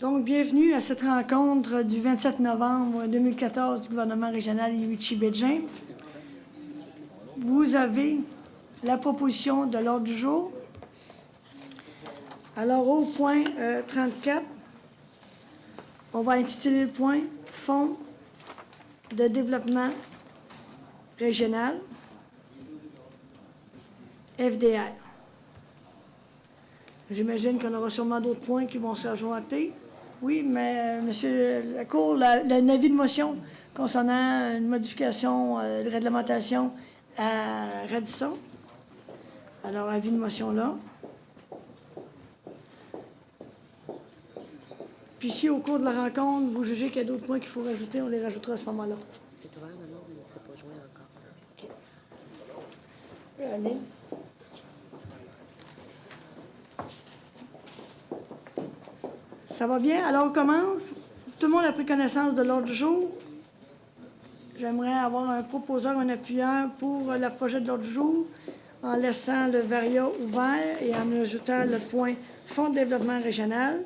Donc, bienvenue à cette rencontre du 27 novembre 2014 du gouvernement régional Iwichi-Baie-James. Vous avez la proposition de l'ordre du jour. Alors, au point 34, on va intituler le point « Fonds de développement régional, FDR ». J'imagine qu'on aura sûrement d'autres points qui vont s'ajouter. Oui, mais Monsieur la Cour, l'avis de motion concernant une modification de réglementation à Radisson. Alors, avis de motion là. Puis si au cours de la rencontre, vous jugez qu'il y a d'autres points qu'il faut rajouter, on les rajoutera à ce moment-là. C'est ouvert maintenant, mais c'est pas joint encore. OK. Allez. Ça va bien? Alors, on commence. Tout le monde a pris connaissance de l'ordre du jour. J'aimerais avoir un proposeur, un appuyeur pour le projet de l'ordre du jour, en laissant le varia ouvert et en ajoutant le point Fonds de développement régional,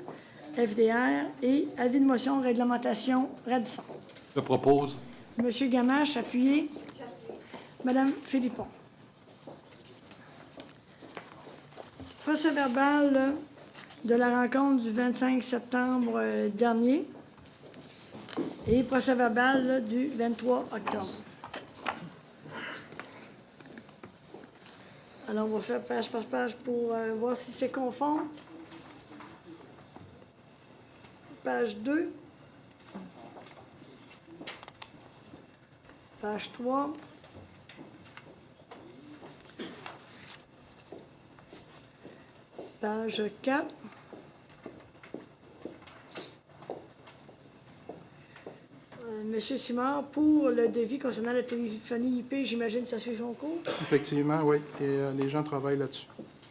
FDR, et avis de motion réglementation Radisson. Je propose. Monsieur Gamache, appuyé. Madame Philippon. Procès-verbal de la rencontre du 25 septembre dernier et procès-verbal du 23 octobre. Alors, on va faire page par page pour voir si c'est conforme. Page 2. Page 3. Page 4. Monsieur Simard, pour le devis concernant la téléphonie IP, j'imagine que ça suit son cours? Effectivement, oui. Et les gens travaillent là-dessus.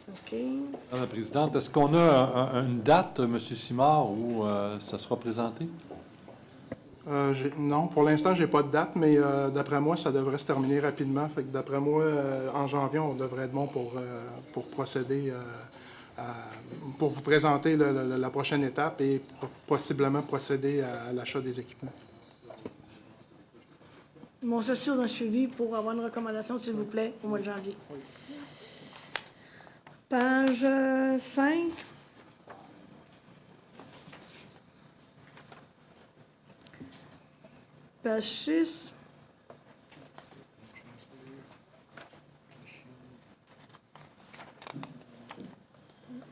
OK. Madame la Présidente, est-ce qu'on a une date, M. Simard, où ça sera présenté? Non, pour l'instant, j'ai pas de date, mais d'après moi, ça devrait se terminer rapidement. Fait que d'après moi, en janvier, on devrait être bon pour procéder pour vous présenter la prochaine étape et possiblement procéder à l'achat des équipements. On s'assure d'un suivi pour avoir une recommandation, s'il vous plaît, au mois de janvier. Page 5. Page 6.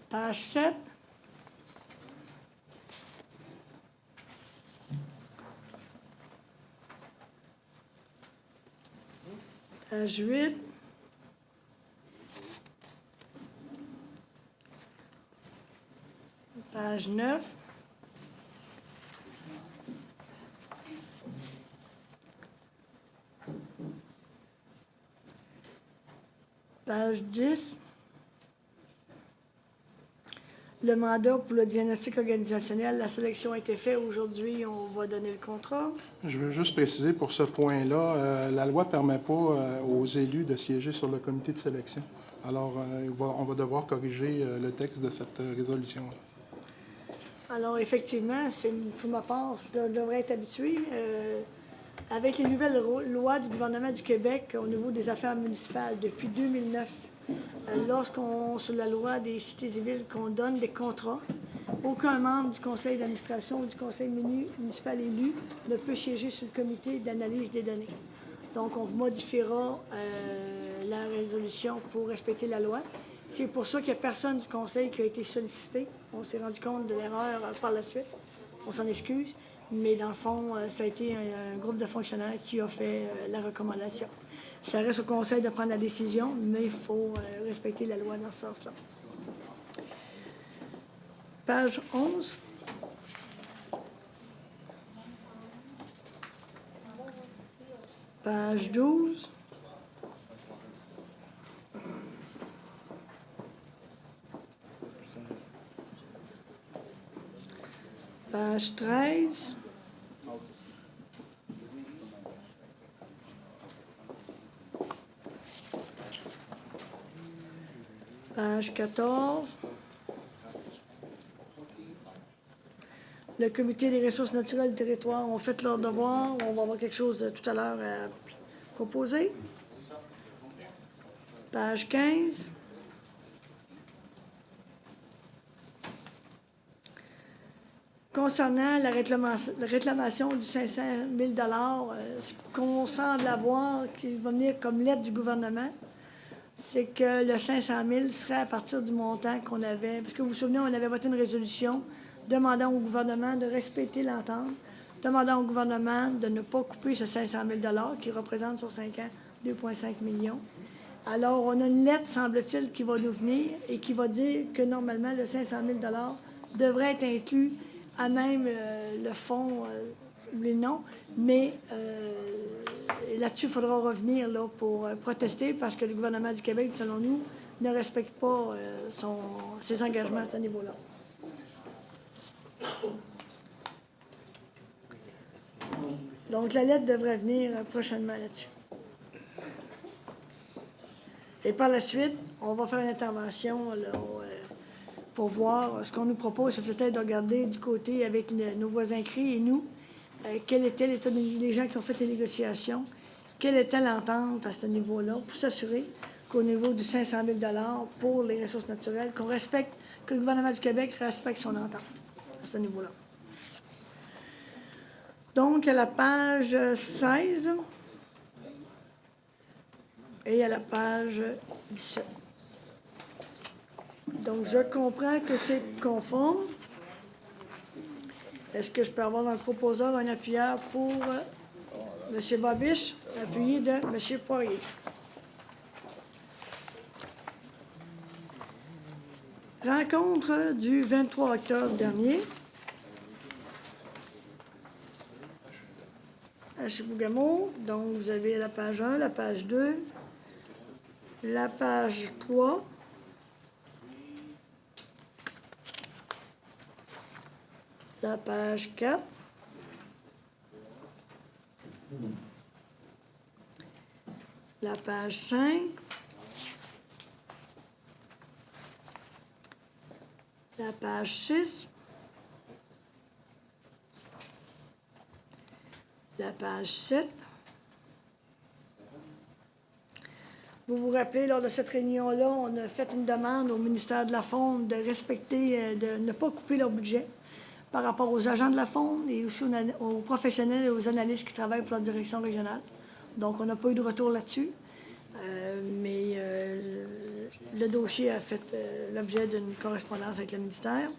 Page 7. Page 8. Page 9. Page 10. Le mandat pour le diagnostic organisationnel, la sélection a été faite. Aujourd'hui, on va donner le contrat. Je veux juste préciser pour ce point-là, la loi ne permet pas aux élus de siéger sur le comité de sélection. Alors, on va devoir corriger le texte de cette résolution-là. Alors, effectivement, pour ma part, je devrais être habitué. Avec les nouvelles lois du gouvernement du Québec au niveau des affaires municipales depuis 2009, sur la loi des cités et villes, qu'on donne des contrats, aucun membre du conseil d'administration ou du conseil municipal élu ne peut siéger sur le comité d'analyse des données. Donc, on modifiera la résolution pour respecter la loi. C'est pour ça qu'il n'y a personne du conseil qui a été sollicité. On s'est rendu compte de l'erreur par la suite. On s'en excuse. Mais dans le fond, ça a été un groupe de fonctionnaires qui a fait la recommandation. Ça reste au conseil de prendre la décision, mais il faut respecter la loi dans ce sens-là. Page 11. Page 12. Page 13. Page 14. Le comité des ressources naturelles du territoire ont fait leur devoir. On va avoir quelque chose tout à l'heure à proposer. Page 15. Concernant la réclamation du 500 000 ce qu'on semble avoir, qui va venir comme lettre du gouvernement, c'est que le 500 000 serait à partir du montant qu'on avait. Parce que vous vous souvenez, on avait voté une résolution demandant au gouvernement de respecter l'entente, demandant au gouvernement de ne pas couper ce 500 000 qui représente sur 5 ans 2,5 millions. Alors, on a une lettre, semble-t-il, qui va nous venir et qui va dire que normalement, le 500 000 devrait être inclus à même le fonds, les noms, mais là-dessus, il faudra revenir là, pour protester parce que le gouvernement du Québec, selon nous, ne respecte pas ses engagements à ce niveau-là. Donc, la lettre devrait venir prochainement là-dessus. Et par la suite, on va faire une intervention là, pour voir ce qu'on nous propose, c'est peut-être de regarder du côté avec nos voisins CRI et nous, quel était l'état des gens qui ont fait les négociations, quelle était l'entente à ce niveau-là, pour s'assurer qu'au niveau du 500 000 pour les ressources naturelles, qu'on respecte, que le gouvernement du Québec respecte son entente à ce niveau-là. Donc, à la page 16 et à la page 17. Donc, je comprends que c'est conforme. Est-ce que je peux avoir un proposeur, un appuyeur pour M. Babiche, appuyé de M. Poirier? Rencontre du 23 octobre dernier à Chibougamau. Donc, vous avez la page 1, la page 2, la page 3, la page 4, la page 5, la page 6, la page 7. Vous vous rappelez, lors de cette réunion-là, on a fait une demande au ministère de la Faune de respecter, de ne pas couper leur budget par rapport aux agents de la Faune et aussi aux professionnels et aux analystes qui travaillent pour la direction régionale. Donc, on n'a pas eu de retour là-dessus. Mais le dossier a fait l'objet d'une correspondance avec le ministère.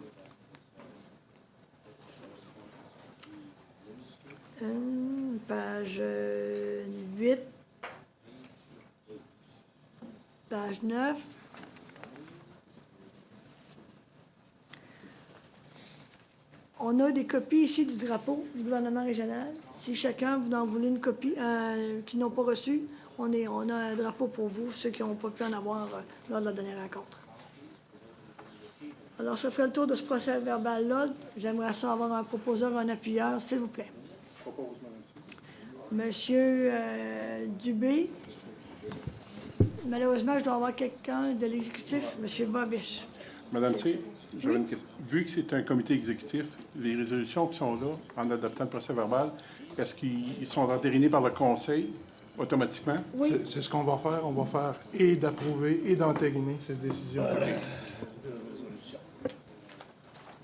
Page 8. Page 9. On a des copies ici du drapeau du gouvernement régional. Si chacun vous en voulez une copie, qui n'ont pas reçu, on a un drapeau pour vous, ceux qui n'ont pas pu en avoir lors de la dernière rencontre. Alors, ça ferait le tour de ce procès verbal-là. J'aimerais ça avoir un proposeur, un appuyeur, s'il vous plaît. Monsieur Dubé. Malheureusement, je dois avoir quelqu'un de l'exécutif, M. Babiche. Madame C, j'avais une question. Vu que c'est un comité exécutif, les résolutions qui sont là, en adoptant le procès verbal, est-ce qu'ils sont entérinés par le Conseil automatiquement? Oui. C'est ce qu'on va faire. On va faire et d'approuver et d'entériner cette décision.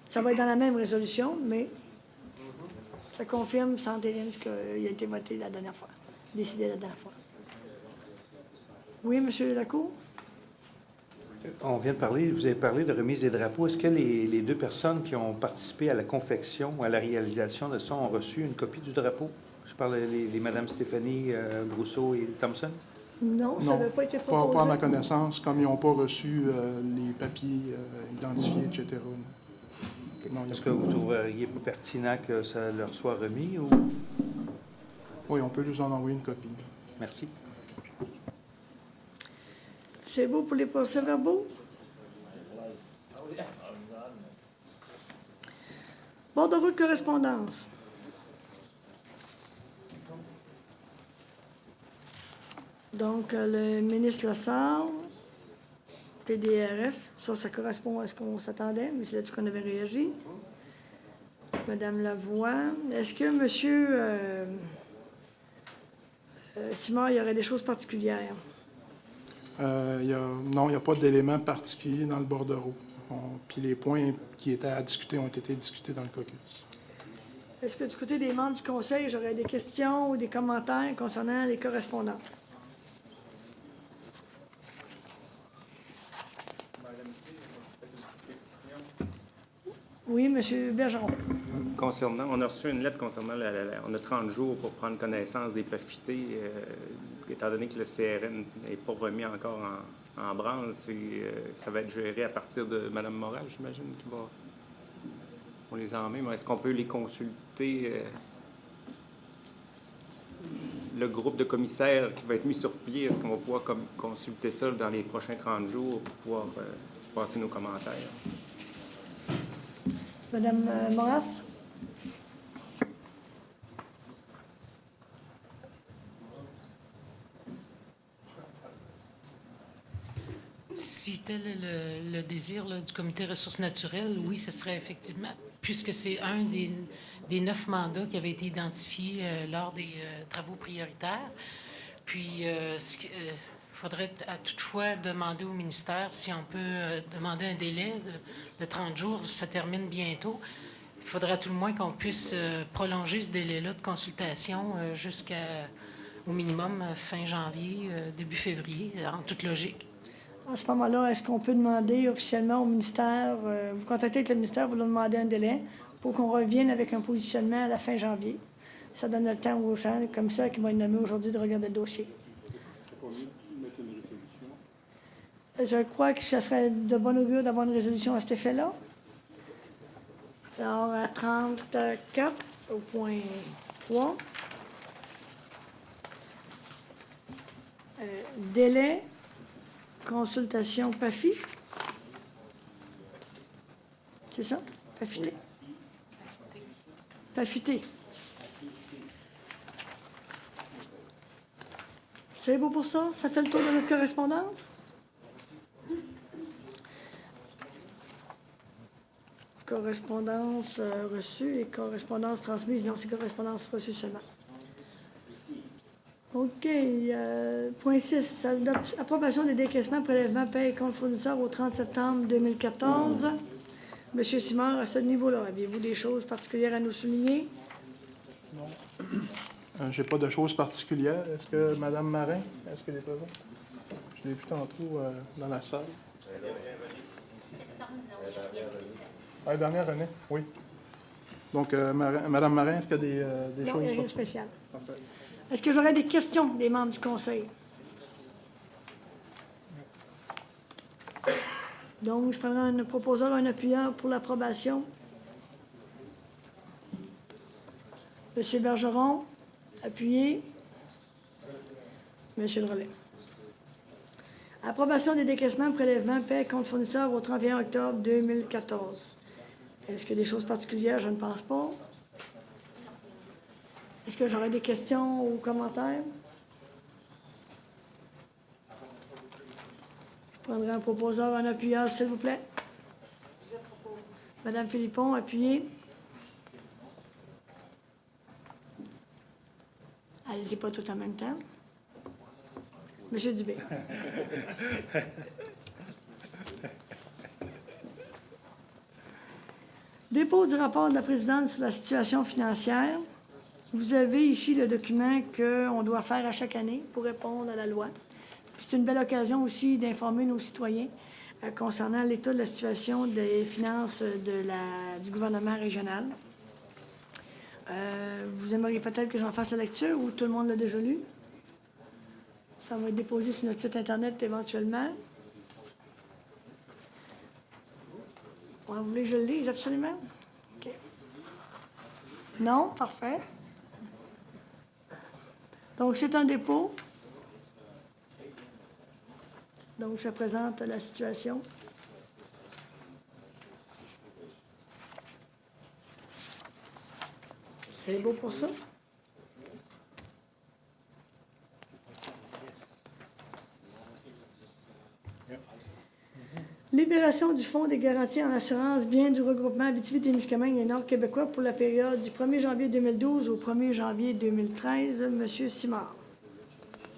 Ça va être dans la même résolution, mais ça confirme, ça entérine ce qui a été voté la dernière fois, décidé la dernière fois. Oui, M. Lacour? On vient de parler, vous avez parlé de remise des drapeaux. Est-ce que les deux personnes qui ont participé à la confection ou à la réalisation de ça ont reçu une copie du drapeau? Je parle les Mme Stéphanie Brousseau et Thompson? Non, ça Non, n'avait pas été proposé. pas à ma connaissance, comme ils n'ont pas reçu les papiers identifiés, etc. Non, Est-ce que vous trouveriez pertinent que ça leur soit remis? Ou... Oui, on peut nous en envoyer une copie. Merci. C'est beau pour les procès-verbaux? Bordereau de correspondance. Donc, le ministre Lessard, PDRF, ça correspond à ce qu'on s'attendait, mais c'est là-dessus qu'on avait réagi. Madame Lavoie, est-ce que Monsieur Simard, il y aurait des choses particulières? Non, il n'y a pas d'éléments particuliers dans le bordereau. Puis les points qui étaient à discuter ont été discutés dans le caucus. Est-ce que du côté des membres du Conseil, j'aurais des questions ou des commentaires concernant les correspondances? Oui, M. Bergeron. On a reçu une lettre concernant on a 30 jours pour prendre connaissance des PAFITés, étant donné que le CRN n'est pas remis encore en branle, ça va être géré à partir de Mme Moral, j'imagine, qui va on les en met. Mais est-ce qu'on peut les consulter? Le groupe de commissaires qui va être mis sur pied, est-ce qu'on va pouvoir consulter ça dans les prochains 30 jours pour pouvoir passer nos commentaires? Madame Moras? Si tel est le désir là, du Comité ressources naturelles, oui, ce serait effectivement, puisque c'est un des 9 mandats qui avaient été identifiés lors des travaux prioritaires. Puis, il faudrait toutefois demander au ministère si on peut demander un délai de 30 jours. Ça termine bientôt. Il faudrait à tout le moins qu'on puisse prolonger ce délai-là de consultation jusqu'au minimum fin janvier, début février, en toute logique. À ce moment-là, est-ce qu'on peut demander officiellement au ministère, vous contactez avec le ministère, vous leur demandez un délai pour qu'on revienne avec un positionnement à la fin janvier? Ça donne le temps aux gens, comme ça, qui vont être nommés aujourd'hui, de regarder le dossier. Je crois que ce serait de bon augure d'avoir une résolution à cet effet-là. Alors, à 34, au point 3. Délai, consultation PAFI. C'est ça? PAFIté. PAFIté. C'est beau pour ça? Ça fait le tour de notre correspondance? Correspondance reçue et correspondance transmise. Non, c'est correspondance reçue seulement. OK. Point 6. Approbation des décaissements, prélèvements, paie et compte fournisseurs au 30 septembre 2014. Monsieur Simard, à ce niveau-là, aviez-vous des choses particulières à nous souligner? Non. Je n'ai pas de choses particulières. Est-ce que Mme Marin, est-ce qu'elle est présente? Je l'ai vue tantôt dans la salle. La dernière année, oui. Donc, Mme Marin, est-ce qu'il y a des Non, choses? il n'y a rien de spécial. Parfait. Est-ce que j'aurais des questions des membres du Conseil? Donc, je prendrai un proposeur, un appuyeur pour l'approbation. Monsieur Bergeron, appuyé. Monsieur le relais. Approbation des décaissements, prélèvements, paie, compte fournisseur au 31 octobre 2014. Est-ce qu'il y a des choses particulières? Je ne pense pas. Est-ce que j'aurais des questions ou commentaires? Je prendrai un proposeur, un appuyeur, s'il vous plaît. Madame Philippon, appuyez. Allez-y pas tout en même temps. Monsieur Dubé. Dépôt du rapport de la présidente sur la situation financière. Vous avez ici le document qu'on doit faire à chaque année pour répondre à la loi. C'est une belle occasion aussi d'informer nos citoyens concernant l'état de la situation des finances du gouvernement régional. Vous aimeriez peut-être que j'en fasse la lecture ou tout le monde l'a déjà lu? Ça va être déposé sur notre site Internet éventuellement. Vous voulez que je le lise absolument? OK. Non? Parfait. Donc, c'est un dépôt. Donc, ça présente la situation. C'est beau pour ça? Libération du Fonds des garanties en assurance biens du regroupement Abitibi-Témiscamingue et Nord québécois pour la période du 1er janvier 2012 au 1er janvier 2013. Monsieur Simard.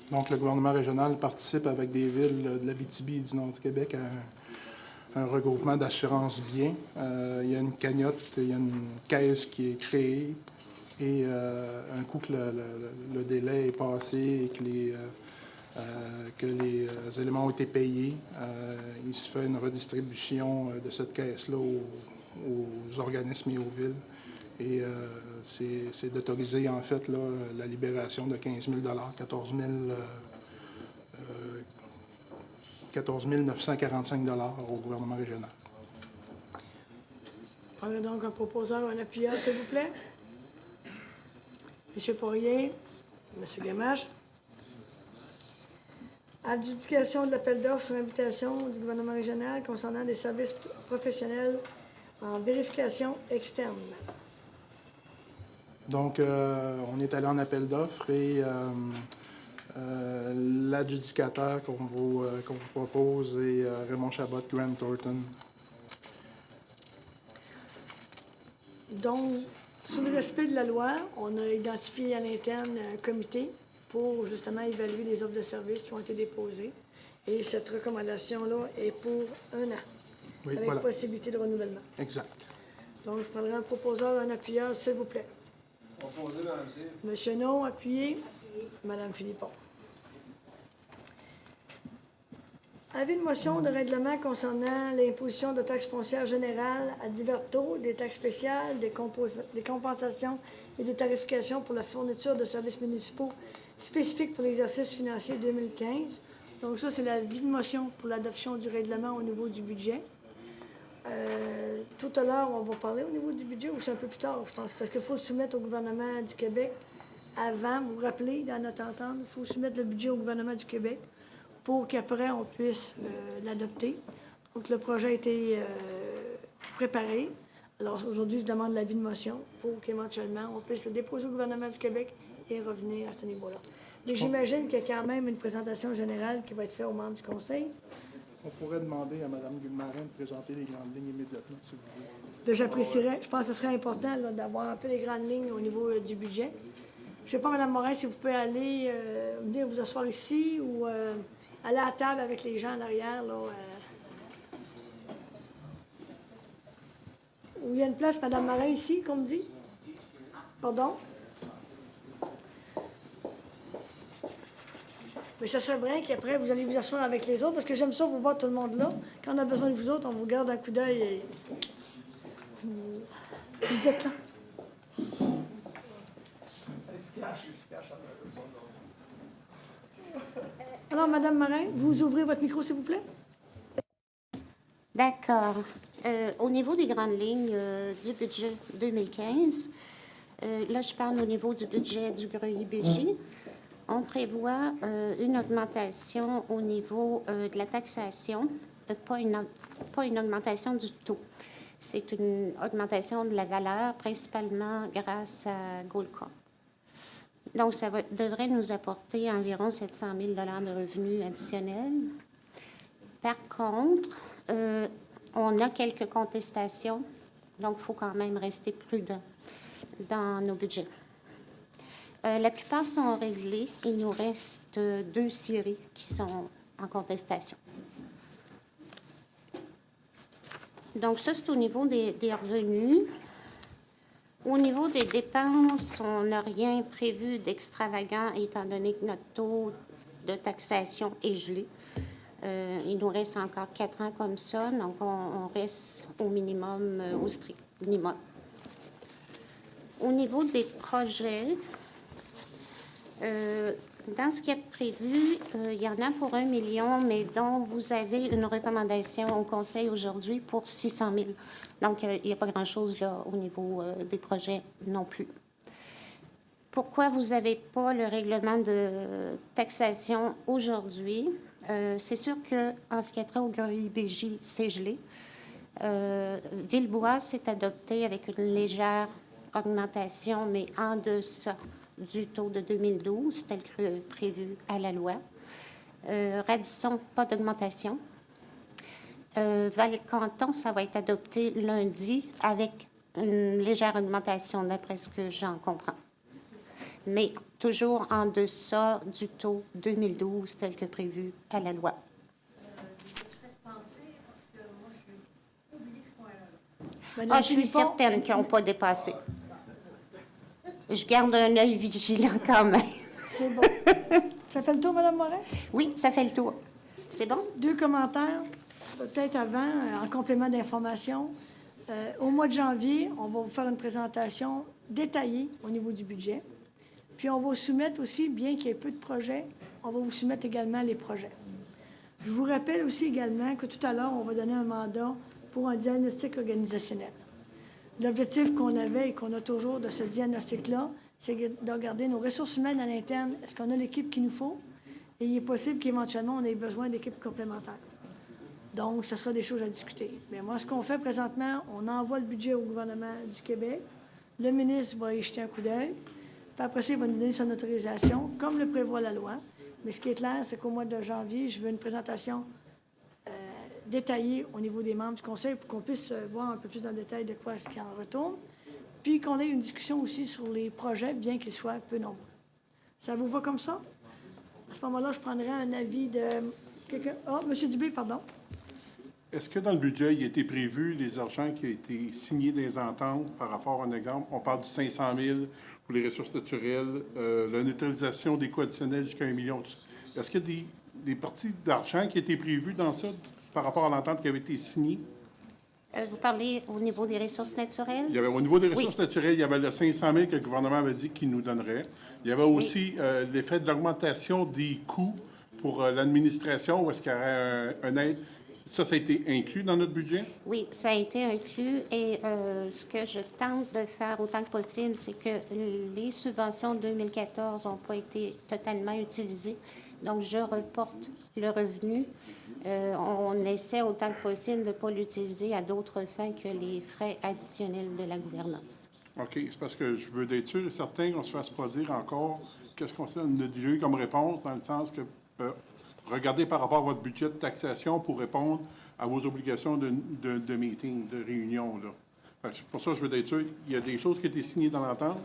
Donc, le gouvernement régional participe avec des villes de l'Abitibi et du Nord du Québec à un regroupement d'assurance biens. Il y a une cagnotte, il y a une caisse qui est créée et un coup que le délai est passé et que les éléments ont été payés, il se fait une redistribution de cette caisse-là aux organismes et aux villes. Et c'est d'autoriser, en fait, là, la libération de 15 000 14 945 au gouvernement régional. Je prendrai donc un proposeur, un appuyeur, s'il vous plaît. M. Poirier, M. Gamache. Adjudication de l'appel d'offres sur invitation du gouvernement régional concernant des services professionnels en vérification externe. Donc, on est allé en appel d'offres et l'adjudicateur qu'on vous propose est Raymond Chabot, Grant Thornton. Donc, sous le respect de la loi, on a identifié à l'interne un comité pour justement évaluer les offres de services qui ont été déposées. Et cette recommandation-là est pour 1 an, Oui, avec voilà. possibilité de renouvellement. Exact. Donc, je prendrai un proposeur, un appuyeur, s'il vous plaît. Proposé, Mme Cyr. Monsieur Non, appuyé. Madame Philippon. Avis de motion de règlement concernant l'imposition de taxes foncières générales à divers taux, des taxes spéciales, des compensations et des tarifications pour la fourniture de services municipaux spécifiques pour l'exercice financier 2015. Donc ça, c'est l'avis de motion pour l'adoption du règlement au niveau du budget. Tout à l'heure, on va parler au niveau du budget, ou c'est un peu plus tard, je pense, parce qu'il faut le soumettre au gouvernement du Québec avant. Vous vous rappelez, dans notre entente, il faut soumettre le budget au gouvernement du Québec pour qu'après, on puisse l'adopter. Donc, le projet a été préparé. Alors, aujourd'hui, je demande l'avis de motion pour qu'éventuellement, on puisse le déposer au gouvernement du Québec et revenir à ce niveau-là. Mais j'imagine qu'il y a quand même une présentation générale qui va être faite aux membres du Conseil. On pourrait demander à Mme Marin de présenter les grandes lignes immédiatement, si vous voulez. J'apprécierais. Je pense que ce serait important là, d'avoir un peu les grandes lignes au niveau du budget. Je ne sais pas, Mme Morin, si vous pouvez aller venir vous asseoir ici ou aller à la table avec les gens en arrière. Là, où il y a une place, Mme Morin, ici, qu'on me dit? Pardon? Mais ça serait bien qu'après, vous allez vous asseoir avec les autres, parce que j'aime ça, vous voir tout le monde là. Quand on a besoin de vous autres, on vous garde un coup d'œil et vous êtes là. Alors, Mme Marin, vous ouvrez votre micro, s'il vous plaît? D'accord. Au niveau des grandes lignes du budget 2015, là, je parle au niveau du budget du GREI-BJ. On prévoit une augmentation au niveau de la taxation, pas une augmentation du taux. C'est une augmentation de la valeur, principalement grâce à Goldcorp. Donc, ça devrait nous apporter environ 700 000 de revenus additionnels. Par contre, on a quelques contestations, donc il faut quand même rester prudent dans nos budgets. La plupart sont réglés. Il nous reste 2 séries qui sont en contestation. Donc, ça, c'est au niveau des revenus. Au niveau des dépenses, on n'a rien prévu d'extravagant, étant donné que notre taux de taxation est gelé. Il nous reste encore 4 ans comme ça, donc on reste au minimum, au strict minimum. Au niveau des projets, dans ce qui est prévu, il y en a pour 1 million, mais dont vous avez une recommandation au Conseil aujourd'hui pour 600 000. Donc, il n'y a pas grand-chose là au niveau des projets non plus. Pourquoi vous n'avez pas le règlement de taxation aujourd'hui? C'est sûr qu'en ce qui a trait au GREI-BJ, c'est gelé. Villebois s'est adopté avec une légère augmentation, mais en deçà du taux de 2012, tel que prévu à la loi. Radisson, pas d'augmentation. Val-Canton, ça va être adopté lundi avec une légère augmentation, d'après ce que j'en comprends. Mais toujours en deçà du taux 2012 tel que prévu à la loi. Ah, je suis certaine qu'ils n'ont pas dépassé. Je garde un œil vigilant quand même. C'est bon. Ça fait le tour, Mme Morin? Oui, ça fait le tour. C'est bon? 2 commentaires, peut-être avant, en complément d'information. Au mois de janvier, on va vous faire une présentation détaillée au niveau du budget. Puis on va vous soumettre aussi, bien qu'il y ait peu de projets, on va vous soumettre également les projets. Je vous rappelle aussi également que tout à l'heure, on va donner un mandat pour un diagnostic organisationnel. L'objectif qu'on avait et qu'on a toujours de ce diagnostic-là, c'est de regarder nos ressources humaines à l'interne. Est-ce qu'on a l'équipe qu'il nous faut? Et il est possible qu'éventuellement, on ait besoin d'équipes complémentaires. Donc, ce sera des choses à discuter. Mais moi, ce qu'on fait présentement, on envoie le budget au gouvernement du Québec. Le ministre va y jeter un coup d'œil. Puis après ça, il va nous donner son autorisation, comme le prévoit la loi. Mais ce qui est clair, c'est qu'au mois de janvier, je veux une présentation détaillée au niveau des membres du Conseil pour qu'on puisse voir un peu plus dans le détail de quoi est-ce qu'il en retourne. Puis qu'on ait une discussion aussi sur les projets, bien qu'ils soient peu nombreux. Ça vous va comme ça? À ce moment-là, je prendrai un avis de quelqu'un. Ah, M. Dubé, pardon. Est-ce que dans le budget, il a été prévu les argents qui ont été signés des ententes par rapport à un exemple? On parle du 500 000 pour les ressources naturelles, la neutralisation des coûts additionnels jusqu'à 1 million. Est-ce qu'il y a des parties d'argent qui étaient prévues dans ça par rapport à l'entente qui avait été signée? Vous parlez au niveau des ressources naturelles? Il y avait, au niveau des ressources naturelles, il y avait le 500 000 que le gouvernement avait dit qu'il nous donnerait. Il y avait aussi l'effet de l'augmentation des coûts pour l'administration, où est-ce qu'il y aurait un aide. Ça a été inclus dans notre budget? Oui, ça a été inclus et ce que je tente de faire autant que possible, c'est que les subventions de 2014 n'ont pas été totalement utilisées. Donc, je reporte le revenu. On essaie autant que possible de ne pas l'utiliser à d'autres fins que les frais additionnels de la gouvernance. OK. C'est parce que je veux être sûr et certain qu'on ne se fasse pas dire encore qu'est-ce qu'on a déjà eu comme réponse, dans le sens que regardez par rapport à votre budget de taxation pour répondre à vos obligations de meeting, de réunion. Là. Pour ça, je veux être sûr, il y a des choses qui ont été signées dans l'entente.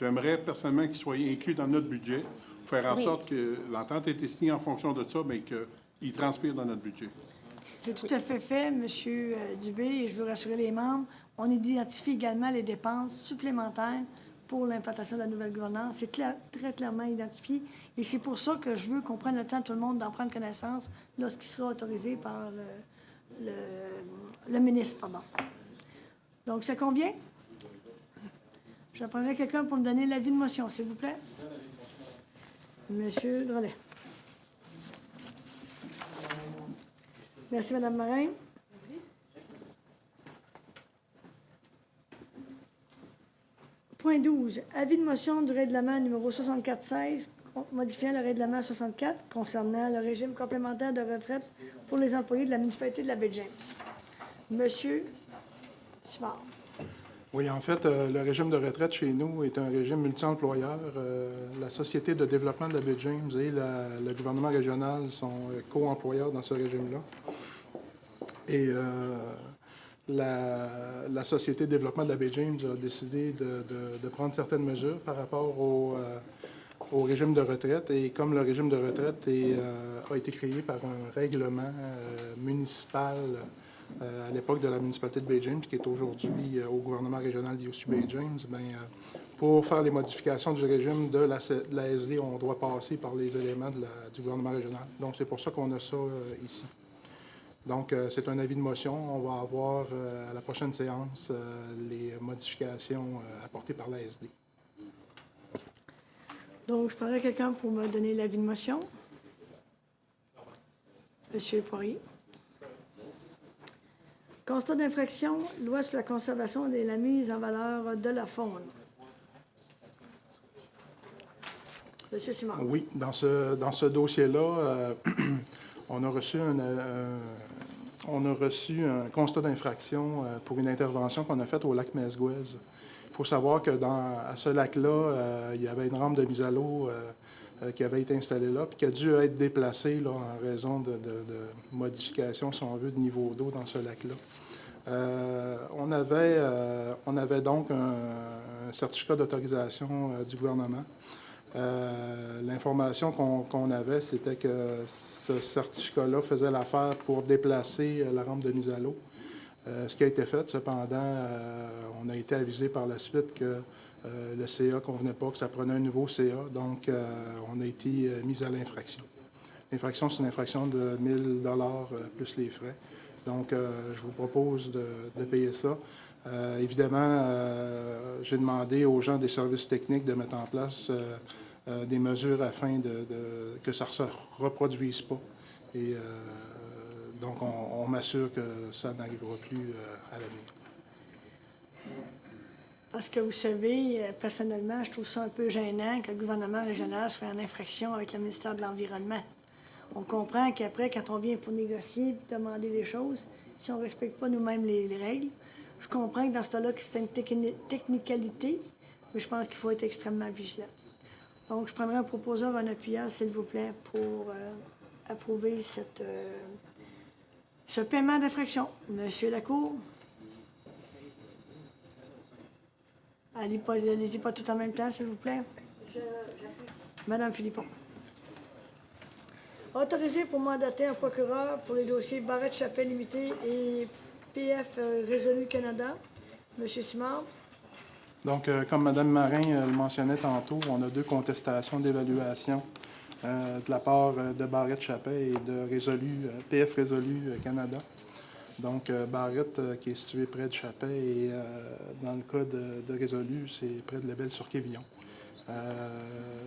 J'aimerais personnellement qu'ils soient inclus dans notre budget, pour faire en sorte que l'entente ait été signée en fonction de ça, mais qu'il transpire dans notre budget. C'est tout à fait, M. Dubé, et je veux rassurer les membres. On identifie également les dépenses supplémentaires pour l'implantation de la nouvelle gouvernance. C'est très clairement identifié. Et c'est pour ça que je veux qu'on prenne le temps, tout le monde, d'en prendre connaissance lorsqu'il sera autorisé par le ministre. Pardon. Donc, ça convient? J'apprendrai quelqu'un pour me donner l'avis de motion, s'il vous plaît. Monsieur Drolet. Merci, Mme Morin. Point 12. Avis de motion du règlement numéro 64-16, modifiant le règlement 64 concernant le régime complémentaire de retraite pour les employés de la municipalité de la Baie-James. Monsieur Simard. Oui, en fait, le régime de retraite chez nous est un régime multi-employeur. La Société de développement de la Baie-James et le gouvernement régional sont co-employeurs dans ce régime-là. Et la Société de développement de la Baie-James a décidé de prendre certaines mesures par rapport au régime de retraite. Et comme le régime de retraite a été créé par un règlement municipal à l'époque de la municipalité de Baie-James, qui est aujourd'hui au gouvernement régional d'USU-Baie-James, pour faire les modifications du régime de la SD, on doit passer par les éléments du gouvernement régional. Donc, c'est pour ça qu'on a ça ici. Donc, c'est un avis de motion. On va avoir à la prochaine séance les modifications apportées par la SD. Donc, je prendrai quelqu'un pour me donner l'avis de motion. Monsieur Poirier. Constat d'infraction, loi sur la conservation et la mise en valeur de la faune. Monsieur Simard. Oui, dans ce dossier-là, on a reçu un constat d'infraction pour une intervention qu'on a faite au lac Mesguez. Il faut savoir que à ce lac-là, il y avait une rampe de mise à l'eau qui avait été installé là, puis qui a dû être déplacé là, en raison de modifications, si on veut, de niveau d'eau dans ce lac-là. On avait donc un certificat d'autorisation du gouvernement. L'information qu'on avait, c'était que ce certificat-là faisait l'affaire pour déplacer la rampe de mise à l'eau. Ce qui a été fait, cependant, on a été avisé par la suite que le CA ne convenait pas, que ça prenait un nouveau CA, donc on a été mis à l'infraction. L'infraction, c'est une infraction de 1 000 plus les frais. Donc, je vous propose de payer ça. Évidemment, j'ai demandé aux gens des services techniques de mettre en place des mesures afin que ça ne se reproduise pas. Et donc, on m'assure que ça n'arrivera plus à l'avenir. Parce que vous savez, personnellement, je trouve ça un peu gênant que le gouvernement régional soit en infraction avec le ministère de l'Environnement. On comprend qu'après, quand on vient pour négocier et demander des choses, si on ne respecte pas nous-mêmes les règles, je comprends que dans ce cas-là, c'est une technicalité, mais je pense qu'il faut être extrêmement vigilant. Donc, je prendrai un proposeur, un appuyeur, s'il vous plaît, pour approuver ce paiement d'infraction. Monsieur Lacour? Allez-y pas tout en même temps, s'il vous plaît. Madame Philippon. Autorisé pour mandater un procureur pour les dossiers Barrette-Chappelle Limité et PF Résolu Canada. Monsieur Simard. Donc, comme Mme Marin le mentionnait tantôt, on a 2 contestations d'évaluation de la part de Barrette-Chappelle et de PF Résolu Canada. Donc, Barrette, qui est situé près de Chappelle, et dans le cas de Résolu, c'est près de Lebel-sur-Quévillon.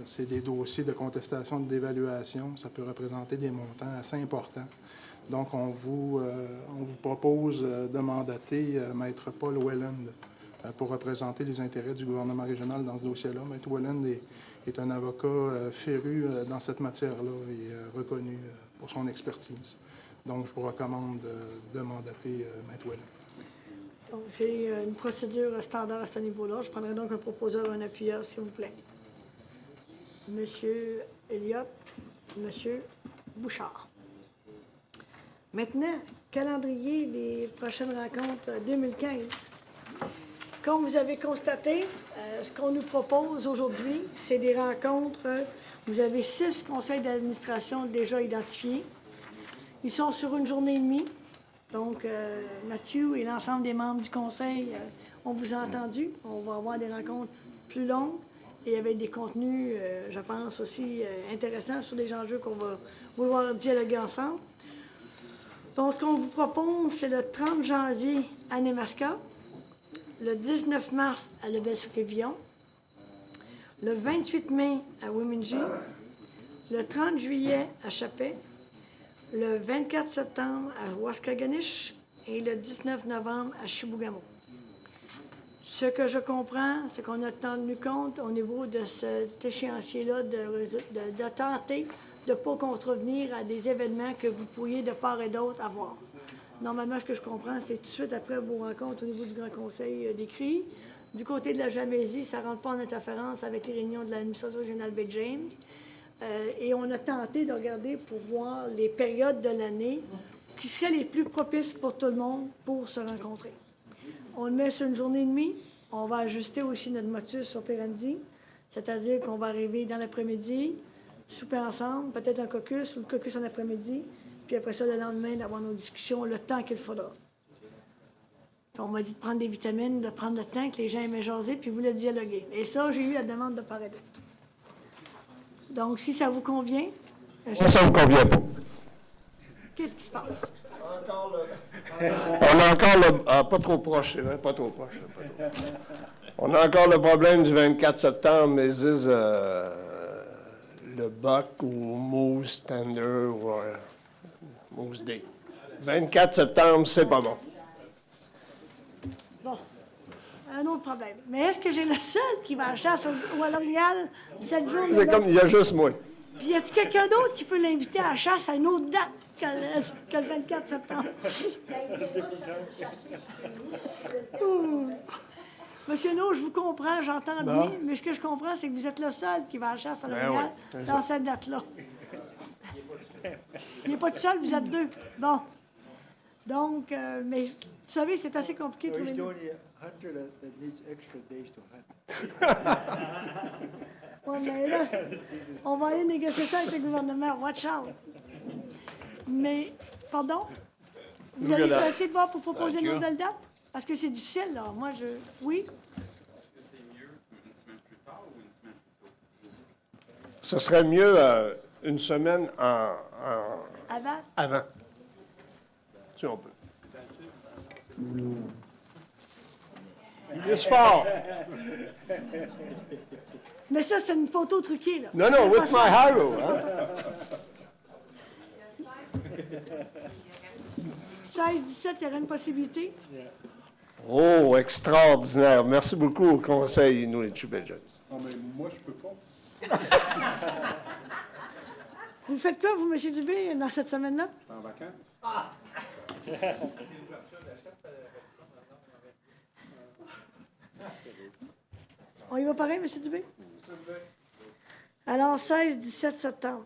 C'est des dossiers de contestation d'évaluation. Ça peut représenter des montants assez importants. Donc, on vous propose de mandater Maître Paul Welland pour représenter les intérêts du gouvernement régional dans ce dossier-là. Maître Welland est un avocat féru dans cette matière-là et reconnu pour son expertise. Donc, je vous recommande de mandater Maître Welland. Donc, j'ai une procédure standard à ce niveau-là. Je prendrai donc un proposeur ou un appuyeur, s'il vous plaît. Monsieur Elliott, Monsieur Bouchard. Maintenant, calendrier des prochaines rencontres 2015. Comme vous avez constaté, ce qu'on nous propose aujourd'hui, c'est des rencontres. Vous avez 6 conseils d'administration déjà identifiés. Ils sont sur une journée et demie. Donc, Mathieu et l'ensemble des membres du conseil, on vous a entendu. On va avoir des rencontres plus longues et avec des contenus, je pense, aussi intéressants sur des enjeux qu'on va vouloir dialoguer ensemble. Donc, ce qu'on vous propose, c'est le 30 janvier à Nemaska, le 19 mars à Lebel-sur-Quévillon, le 28 mai à Wimingee, le 30 juillet à Chappelle, le 24 septembre à Waskaganish et le 19 novembre à Chibougamau. Ce que je comprends, c'est qu'on a tenu compte au niveau de cet échéancier-là de tenter de ne pas contrevenir à des événements que vous pourriez de part et d'autre avoir. Normalement, ce que je comprends, c'est tout de suite après vos rencontres au niveau du Grand Conseil décrit. Du côté de la Jamésie, ça ne rentre pas en interférence avec les réunions de l'administration régionale Bay James. Et on a tenté de regarder pour voir les périodes de l'année qui seraient les plus propices pour tout le monde pour se rencontrer. On le met sur une journée et demie. On va ajuster aussi notre motus operandi, c'est-à-dire qu'on va arriver dans l'après-midi, souper ensemble, peut-être un caucus ou le caucus en après-midi, puis après ça, le lendemain, d'avoir nos discussions le temps qu'il faudra. Puis on m'a dit de prendre des vitamines, de prendre le temps que les gens aimaient jaser, puis voulaient dialoguer. Et ça, j'ai eu la demande de part et d'autre. Donc, si ça vous convient... Ça ne me convient pas. Qu'est-ce qui se passe? On a encore le... pas trop proche, hein, pas trop proche. Pas trop. On a encore le problème du 24 septembre, mais disent le Buck ou Moose Tender ou Moose Day. 24 septembre, c'est pas bon. Bon, un autre problème. Mais est-ce que j'ai le seul qui va à la chasse ou à l'Orignal cette journée-là? C'est comme, il y a juste moi. Puis y a-t-il quelqu'un d'autre qui peut l'inviter à la chasse à une autre date que le 24 septembre? Monsieur No, je vous comprends, j'entends Bon. bien, mais ce que je comprends, c'est que vous êtes le seul qui va à la chasse salariale oui, c'est dans ça. cette date-là. Il n'est pas tout seul, vous êtes deux. Bon. Donc, mais vous savez, c'est assez compliqué de trouver... Ouais, mais là, on va aller négocier ça avec le gouvernement. Watch out. Mais, pardon? Vous allez essayer de voir pour proposer une nouvelle date? Parce que c'est difficile, là. Moi, je... Oui? Ce serait mieux une semaine Avant? avant, si on peut. This fall. Mais ça, c'est une photo truquée, là. Non, non, C'est with pas my ça. halo. Hein? 16-17, il y aurait une possibilité? Oh, extraordinaire. Merci beaucoup au conseil, nous, les Chubet-Jones. Non, mais moi, je peux pas. Vous faites quoi, vous, M. Dubé, dans cette semaine-là? Je suis en vacances. On y va pareil, M. Dubé? Alors, 16-17 septembre.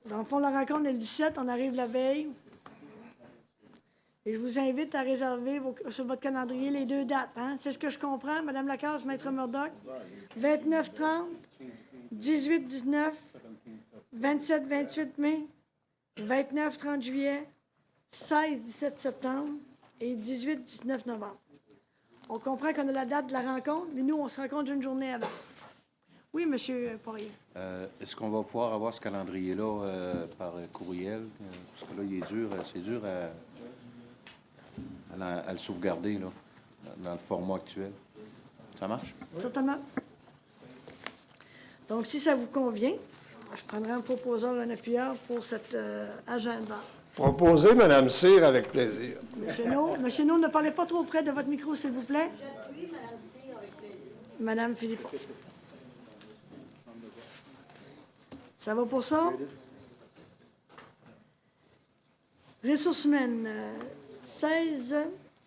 Dans le fond, la rencontre est le 17, on arrive la veille. Et je vous invite à réserver sur votre calendrier les deux dates. Hein? C'est ce que je comprends, Mme Lacasse, Maître Murdoch. 29-30, 18-19, 27-28 mai, 29-30 juillet, 16-17 septembre et 18-19 novembre. On comprend qu'on a la date de la rencontre, mais nous, on se rencontre une journée avant. Oui, M. Poirier. Est-ce qu'on va pouvoir avoir ce calendrier-là par courriel? Parce que là, il est dur, c'est dur à le sauvegarder là, dans le format actuel. Ça marche? Certainement. Donc, si ça vous convient, je prendrai un proposeur, un appuyeur pour cet agenda. Proposez, Mme Cyr, avec plaisir. Monsieur No, ne parlez pas trop près de votre micro, s'il vous plaît. J'appuie, Mme Cyr, avec plaisir. Mme Philippon. Ça va pour ça? Ressources humaines. 16,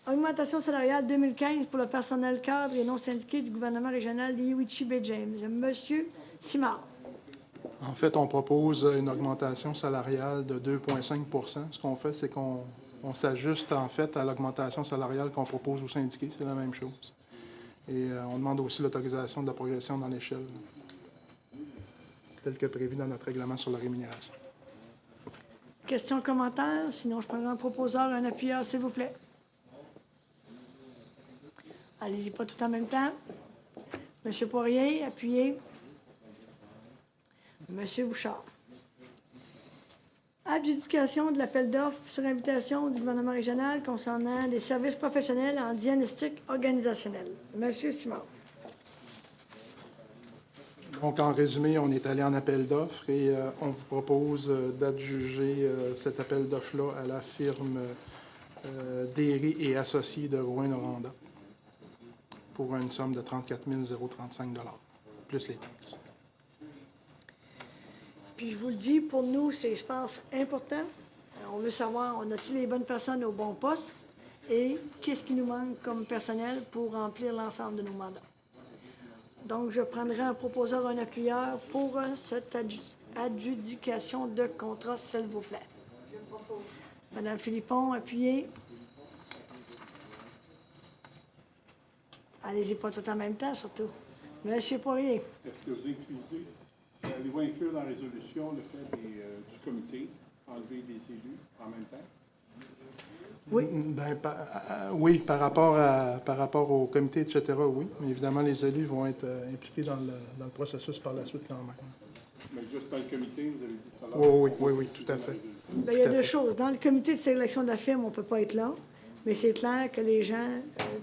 augmentation salariale 2015 pour le personnel cadre et non syndiqué du gouvernement régional d'Iwichi-Baie-James. Monsieur Simard. En fait, on propose une augmentation salariale de 2,5 %. Ce qu'on fait, c'est qu'on s'ajuste en fait à l'augmentation salariale qu'on propose aux syndiqués. C'est la même chose. Et on demande aussi l'autorisation de la progression dans l'échelle, tel que prévu dans notre règlement sur la rémunération. Questions, commentaires? Sinon, je prendrai un proposeur, un appuyeur, s'il vous plaît. Allez-y pas tout en même temps. Monsieur Poirier, appuyez. Monsieur Bouchard. Adjudication de l'appel d'offres sur invitation du gouvernement régional concernant des services professionnels en diagnostic organisationnel. Monsieur Simard. Donc, en résumé, on est allé en appel d'offres et on vous propose d'adjuger cet appel d'offres-là à la firme Derry et Associés de Rouyn-Noranda pour une somme de 34 035 $, plus les taxes. Puis je vous le dis, pour nous, c'est, je pense, important. On veut savoir, on a-t-il les bonnes personnes au bon poste et qu'est-ce qui nous manque comme personnel pour remplir l'ensemble de nos mandats. Donc, je prendrai un proposeur, un appuyeur pour cette adjudication de contrat, s'il vous plaît. Madame Philippon, appuyez. Allez-y pas tout en même temps, surtout. Monsieur Poirier. Est-ce que vous inclusez, allez-vous inclure dans la résolution le fait du comité, enlever des élus en même temps? Oui. Oui, par rapport au comité, etc., oui. Mais évidemment, les élus vont être impliqués dans le processus par la suite quand même. Mais juste dans le comité, vous avez dit tout à l'heure. Oui, tout à fait. Bien, il y a deux choses. Dans le comité de sélection de la firme, on ne peut pas être là, mais c'est clair que les gens,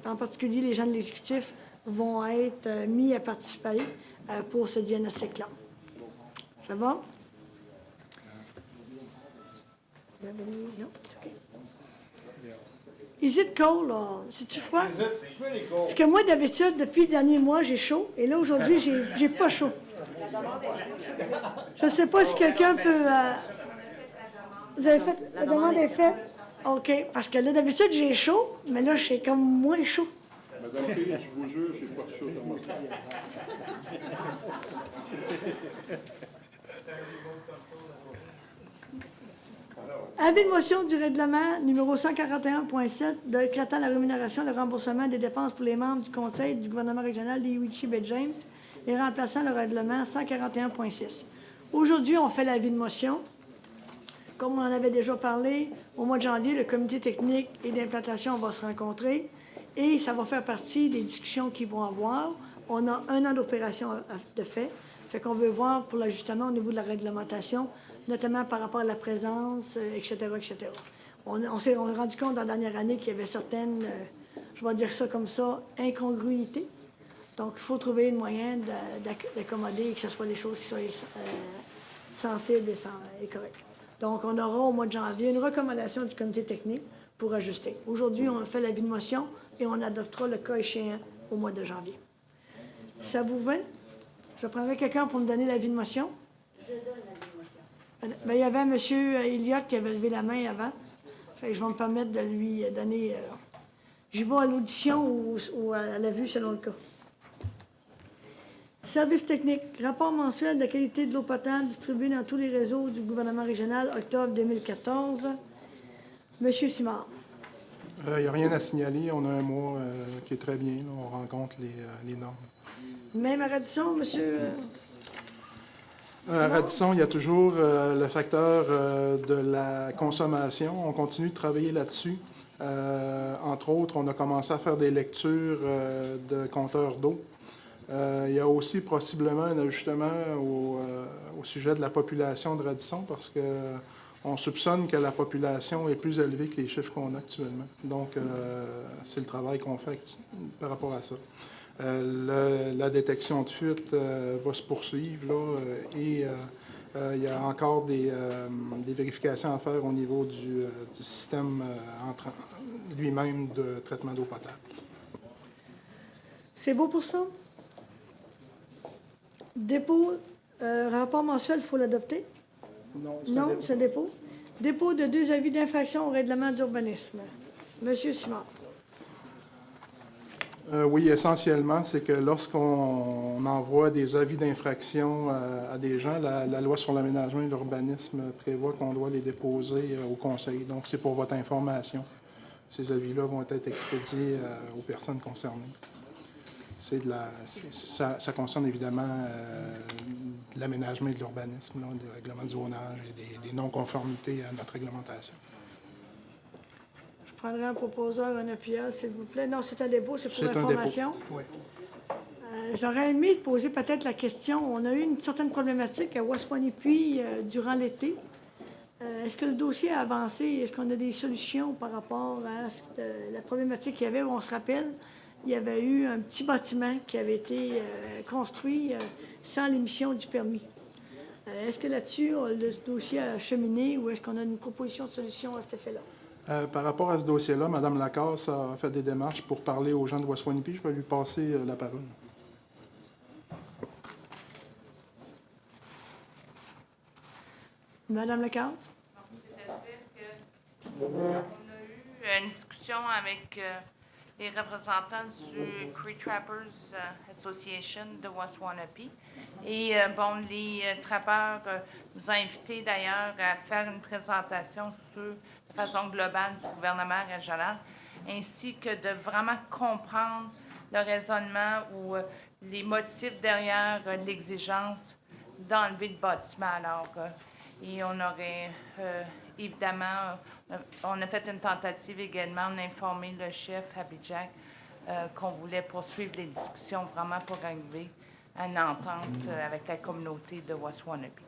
en particulier les gens de l'exécutif, vont être mis à participer pour ce diagnostic-là. Ça va? Non, c'est OK. Is it cold? C'est-tu froid? Parce que moi, d'habitude, depuis le dernier mois, j'ai chaud. Et là, aujourd'hui, j'ai pas chaud. Je ne sais pas si quelqu'un peut... Vous avez fait... La demande est faite? OK. Parce que là, d'habitude, j'ai chaud, mais là, j'ai comme moins chaud. Arrêtez, je vous jure, j'ai pas de chaud dans mon sac. Avis de motion du règlement numéro 141.7 décrétant la rémunération et le remboursement des dépenses pour les membres du Conseil du gouvernement régional d'Iwichi-Baie-James et remplaçant le règlement 141.6. Aujourd'hui, on fait l'avis de motion. Comme on en avait déjà parlé, au mois de janvier, le comité technique et d'implantation va se rencontrer et ça va faire partie des discussions qu'ils vont avoir. On a 1 an d'opération de fait. Fait qu'on veut voir pour l'ajustement au niveau de la réglementation, notamment par rapport à la présence, etc., etc. On s'est rendu compte dans la dernière année qu'il y avait certaines, je vais dire ça comme ça, incongruités. Donc, il faut trouver un moyen d'accommoder et que ce soit des choses qui soient sensibles et correctes. Donc, on aura au mois de janvier une recommandation du comité technique pour ajuster. Aujourd'hui, on fait l'avis de motion et on adoptera le cas échéant au mois de janvier. Ça vous va? Je prendrai quelqu'un pour me donner l'avis de motion. Je donne l'avis de motion. Bien, il y avait M. Elliott qui avait levé la main avant. Fait que je vais me permettre de lui donner... J'y vais à l'audition ou à la vue selon le cas. Service technique. Rapport mensuel de qualité de l'eau potable distribuée dans tous les réseaux du gouvernement régional, octobre 2014. M. Simard. Il n'y a rien à signaler. On a un mois qui est très bien. Là. On rencontre les normes. Même à Radisson, M. À Radisson, il y a toujours le facteur de la consommation. On continue de travailler là-dessus. Entre autres, on a commencé à faire des lectures de compteurs d'eau. Il y a aussi possiblement un ajustement au sujet de la population de Radisson parce qu'on soupçonne que la population est plus élevée que les chiffres qu'on a actuellement. Donc, c'est le travail qu'on fait par rapport à ça. La détection de fuite va se poursuivre là, et il y a encore des vérifications à faire au niveau du système lui-même de traitement d'eau potable. C'est beau pour ça? Dépôt, rapport mensuel, il faut l'adopter? Non, c'est dépôt. Dépôt de 2 avis d'infraction au règlement d'urbanisme. Monsieur Simard. Oui, essentiellement, c'est que lorsqu'on envoie des avis d'infraction à des gens, la loi sur l'aménagement et l'urbanisme prévoit qu'on doit les déposer au conseil. Donc, c'est pour votre information. Ces avis-là vont être expédiés aux personnes concernées. Ça concerne évidemment l'aménagement et de l'urbanisme, des règlements de zonage et des non-conformités à notre réglementation. Je prendrai un proposeur, un appuyeur, s'il vous plaît. Non, c'est un dépôt, c'est pour information. Oui. J'aurais aimé poser peut-être la question. On a eu une certaine problématique à Waswanipi durant l'été. Est-ce que le dossier a avancé? Est-ce qu'on a des solutions par rapport à la problématique qu'il y avait? On se rappelle, il y avait eu un petit bâtiment qui avait été construit sans l'émission du permis. Est-ce que là-dessus, le dossier a cheminé ou est-ce qu'on a une proposition de solution à cet effet-là? Par rapport à ce dossier-là, Mme Lacasse a fait des démarches pour parler aux gens de Waswanipi. Je vais lui passer la parole. Mme Lacasse? C'est-à-dire qu'on a eu une discussion avec les représentants du Cree Trappers Association de Waswanipi. Et les trappeurs nous ont invités d'ailleurs à faire une présentation de façon globale du gouvernement régional, ainsi que de vraiment comprendre le raisonnement ou les motifs derrière l'exigence d'enlever le bâtiment. Alors, et on aurait évidemment, on a fait une tentative également d'informer le chef Abidjak qu'on voulait poursuivre les discussions vraiment pour arriver à une entente avec la communauté de Waswanipi.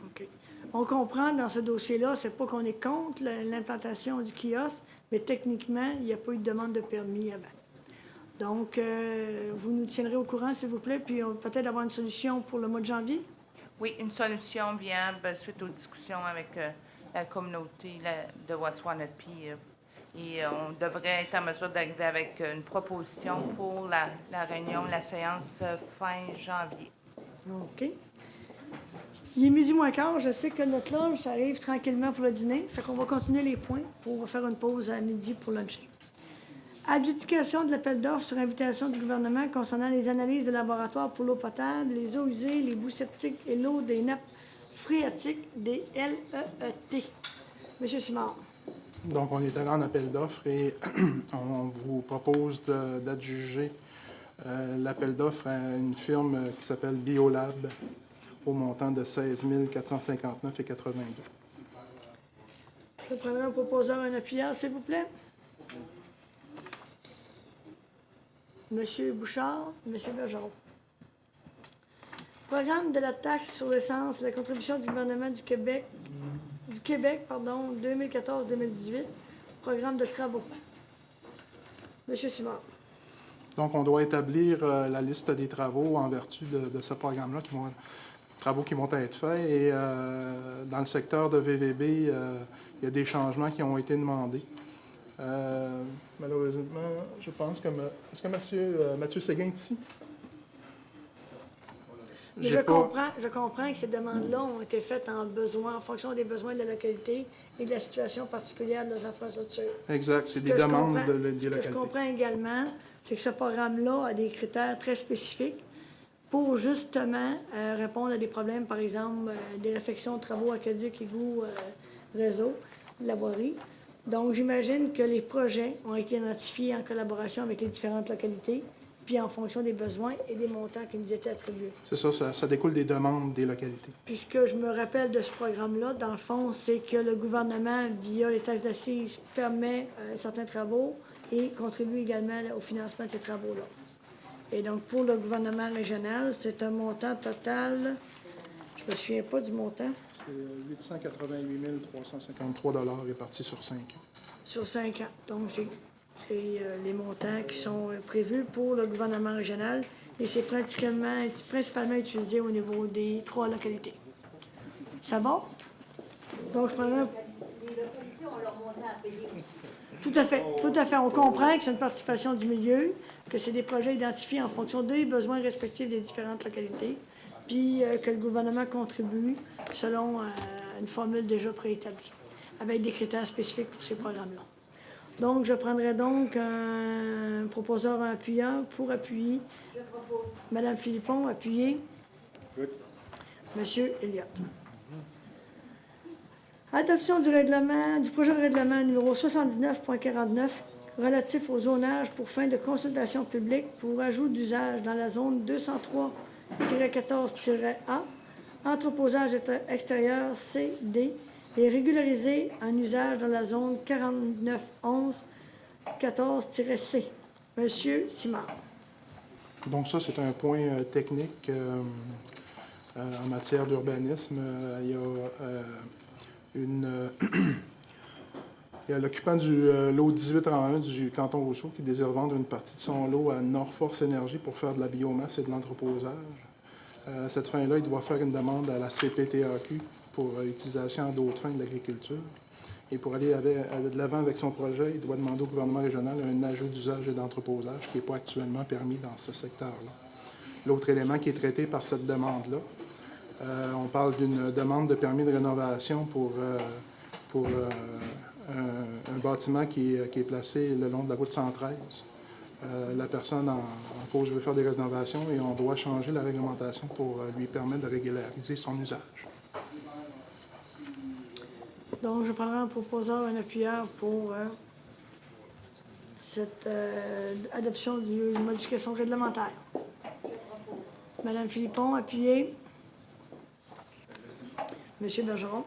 OK. On comprend dans ce dossier-là, c'est pas qu'on est contre l'implantation du kiosque, mais techniquement, il n'y a pas eu de demande de permis avant. Donc, vous nous tiendrez au courant, s'il vous plaît, puis on peut-être avoir une solution pour le mois de janvier? Oui, une solution viable suite aux discussions avec la communauté de Waswanipi. Et on devrait être en mesure d'arriver avec une proposition pour la réunion, la séance fin janvier. OK. Il est midi moins quart. Je sais que notre lunch arrive tranquillement pour le dîner. Fait qu'on va continuer les points pour faire une pause à midi pour luncher. Adjudication de l'appel d'offres sur invitation du gouvernement concernant les analyses de laboratoire pour l'eau potable, les eaux usées, les boues septiques et l'eau des nappes phréatiques des LEET. Monsieur Simard. Donc, on est allé en appel d'offres et on vous propose d'adjuger l'appel d'offres à une firme qui s'appelle Biolab au montant de 16 459,82. Je prendrai un proposeur, un appuyeur, s'il vous plaît. Monsieur Bouchard, Monsieur Bergeron. Programme de la taxe sur l'essence, la contribution du gouvernement du Québec, 2014-2018, programme de travaux. Monsieur Simard. Donc, on doit établir la liste des travaux en vertu de ce programme-là, travaux qui vont être faits. Et dans le secteur de VVB, il y a des changements qui ont été demandés. Malheureusement, je pense que... Est-ce que Mathieu Séguin est ici? Je comprends que ces demandes-là ont été faites en fonction des besoins de la localité et de la situation particulière de nos infrastructures. Exact, c'est des demandes des localités. Ce que je comprends également, c'est que ce programme-là a des critères très spécifiques pour justement répondre à des problèmes, par exemple, des réfections de travaux aqueducs, égouts, réseaux, la voirie. Donc, j'imagine que les projets ont été identifiés en collaboration avec les différentes localités, puis en fonction des besoins et des montants qui nous étaient attribués. C'est ça découle des demandes des localités. Puis ce que je me rappelle de ce programme-là, dans le fond, c'est que le gouvernement, via les taxes d'assises, permet certains travaux et contribue également au financement de ces travaux-là. Et donc, pour le gouvernement régional, c'est un montant total, je me souviens pas du montant. C'est 888 353 répartis sur 5 ans. Sur 5 ans. Donc, c'est les montants qui sont prévus pour le gouvernement régional et c'est principalement utilisé au niveau des 3 localités. Ça va? Donc, je prendrai... Les localités ont leur montant à payer aussi. Tout à fait. On comprend que c'est une participation du milieu, que c'est des projets identifiés en fonction des besoins respectifs des différentes localités, puis que le gouvernement contribue selon une formule déjà préétablie, avec des critères spécifiques pour ces programmes-là. Donc, je prendrai donc un proposeur, un appuyeur pour appuyer. Je propose. Madame Philippon, appuyer. Oui. Monsieur Elliott. Adoption du projet de règlement numéro 79.49 relatif au zonage pour fin de consultation publique pour ajout d'usage dans la zone 203-14-A, entreposage extérieur CD et régularisé en usage dans la zone 4911-14-C. Monsieur Simard. Donc ça, c'est un point technique en matière d'urbanisme. Il y a il y a l'occupant du lot 1831 du canton Rousseau qui désire vendre une partie de son lot à Nord-Force Énergie pour faire de la biomasse et de l'entreposage. À cette fin-là, il doit faire une demande à la CPTAQ pour utilisation à d'autres fins de l'agriculture. Et pour aller de l'avant avec son projet, il doit demander au gouvernement régional un ajout d'usage et d'entreposage qui n'est pas actuellement permis dans ce secteur-là. L'autre élément qui est traité par cette demande-là, on parle d'une demande de permis de rénovation pour un bâtiment qui est placé le long de la route 113. La personne en cause veut faire des rénovations et on doit changer la réglementation pour lui permettre de régulariser son usage. Donc, je prendrai un proposeur, un appuyeur pour cette adoption d'une modification réglementaire. Madame Philippon, appuyez. Monsieur Bergeron.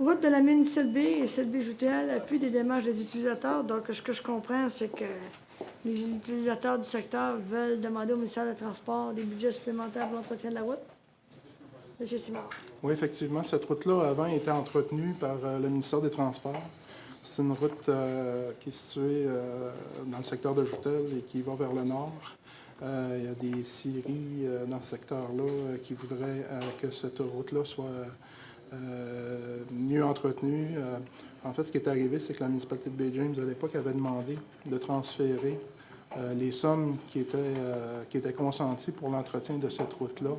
Route de la mine Selby et Selby-Joutel, appui des démarches des utilisateurs. Donc, ce que je comprends, c'est que les utilisateurs du secteur veulent demander au ministère des Transports des budgets supplémentaires pour l'entretien de la route. Monsieur Simard. Oui, effectivement. Cette route-là, avant, était entretenue par le ministère des Transports. C'est une route qui est située dans le secteur de Joutel et qui va vers le nord. Il y a des scieries dans ce secteur-là qui voudraient que cette route-là soit mieux entretenue. En fait, ce qui est arrivé, c'est que la municipalité de Bay James, à l'époque, avait demandé de transférer les sommes qui étaient consenties pour l'entretien de cette route-là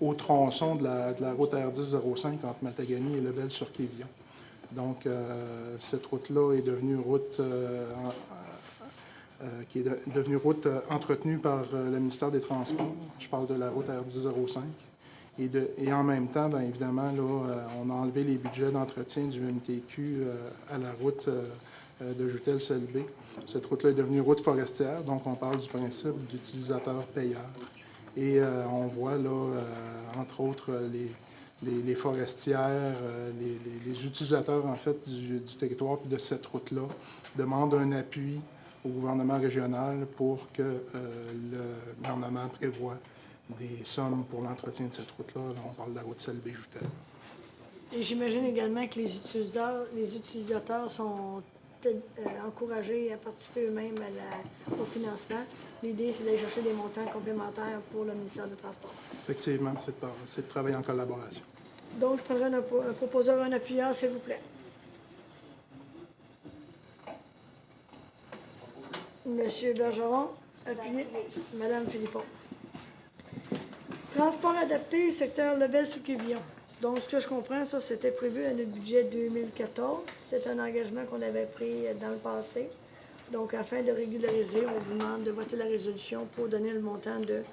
au tronçon de la route R1005 entre Matagami et Lebel-sur-Quévillon. Donc, cette route-là est devenue route devenue route entretenue par le ministère des Transports. Je parle de la route R1005. Et en même temps, bien évidemment, là, on a enlevé les budgets d'entretien du MTQ à la route de Joutel-Selby. Cette route-là est devenue route forestière, donc on parle du principe d'utilisateur-payeur. Et on voit là, entre autres, les forestières, les utilisateurs, en fait, du territoire et de cette route-là demandent un appui au gouvernement régional pour que le gouvernement prévoie des sommes pour l'entretien de cette route-là. Là, on parle de la route Selby-Joutel. Et j'imagine également que les utilisateurs sont encouragés à participer eux-mêmes au financement. L'idée, c'est d'aller chercher des montants complémentaires pour le ministère des Transports. Effectivement, c'est de travailler en collaboration. Donc, je prendrai un proposeur, un appuyeur, s'il vous plaît. Monsieur Bergeron, appuyé. Madame Philippon. Transport adapté, secteur Lebel-Souquévillon. Donc, ce que je comprends, ça, c'était prévu à notre budget 2014. C'est un engagement qu'on avait pris dans le passé. Donc, afin de régulariser, on vous demande de voter la résolution pour donner le montant de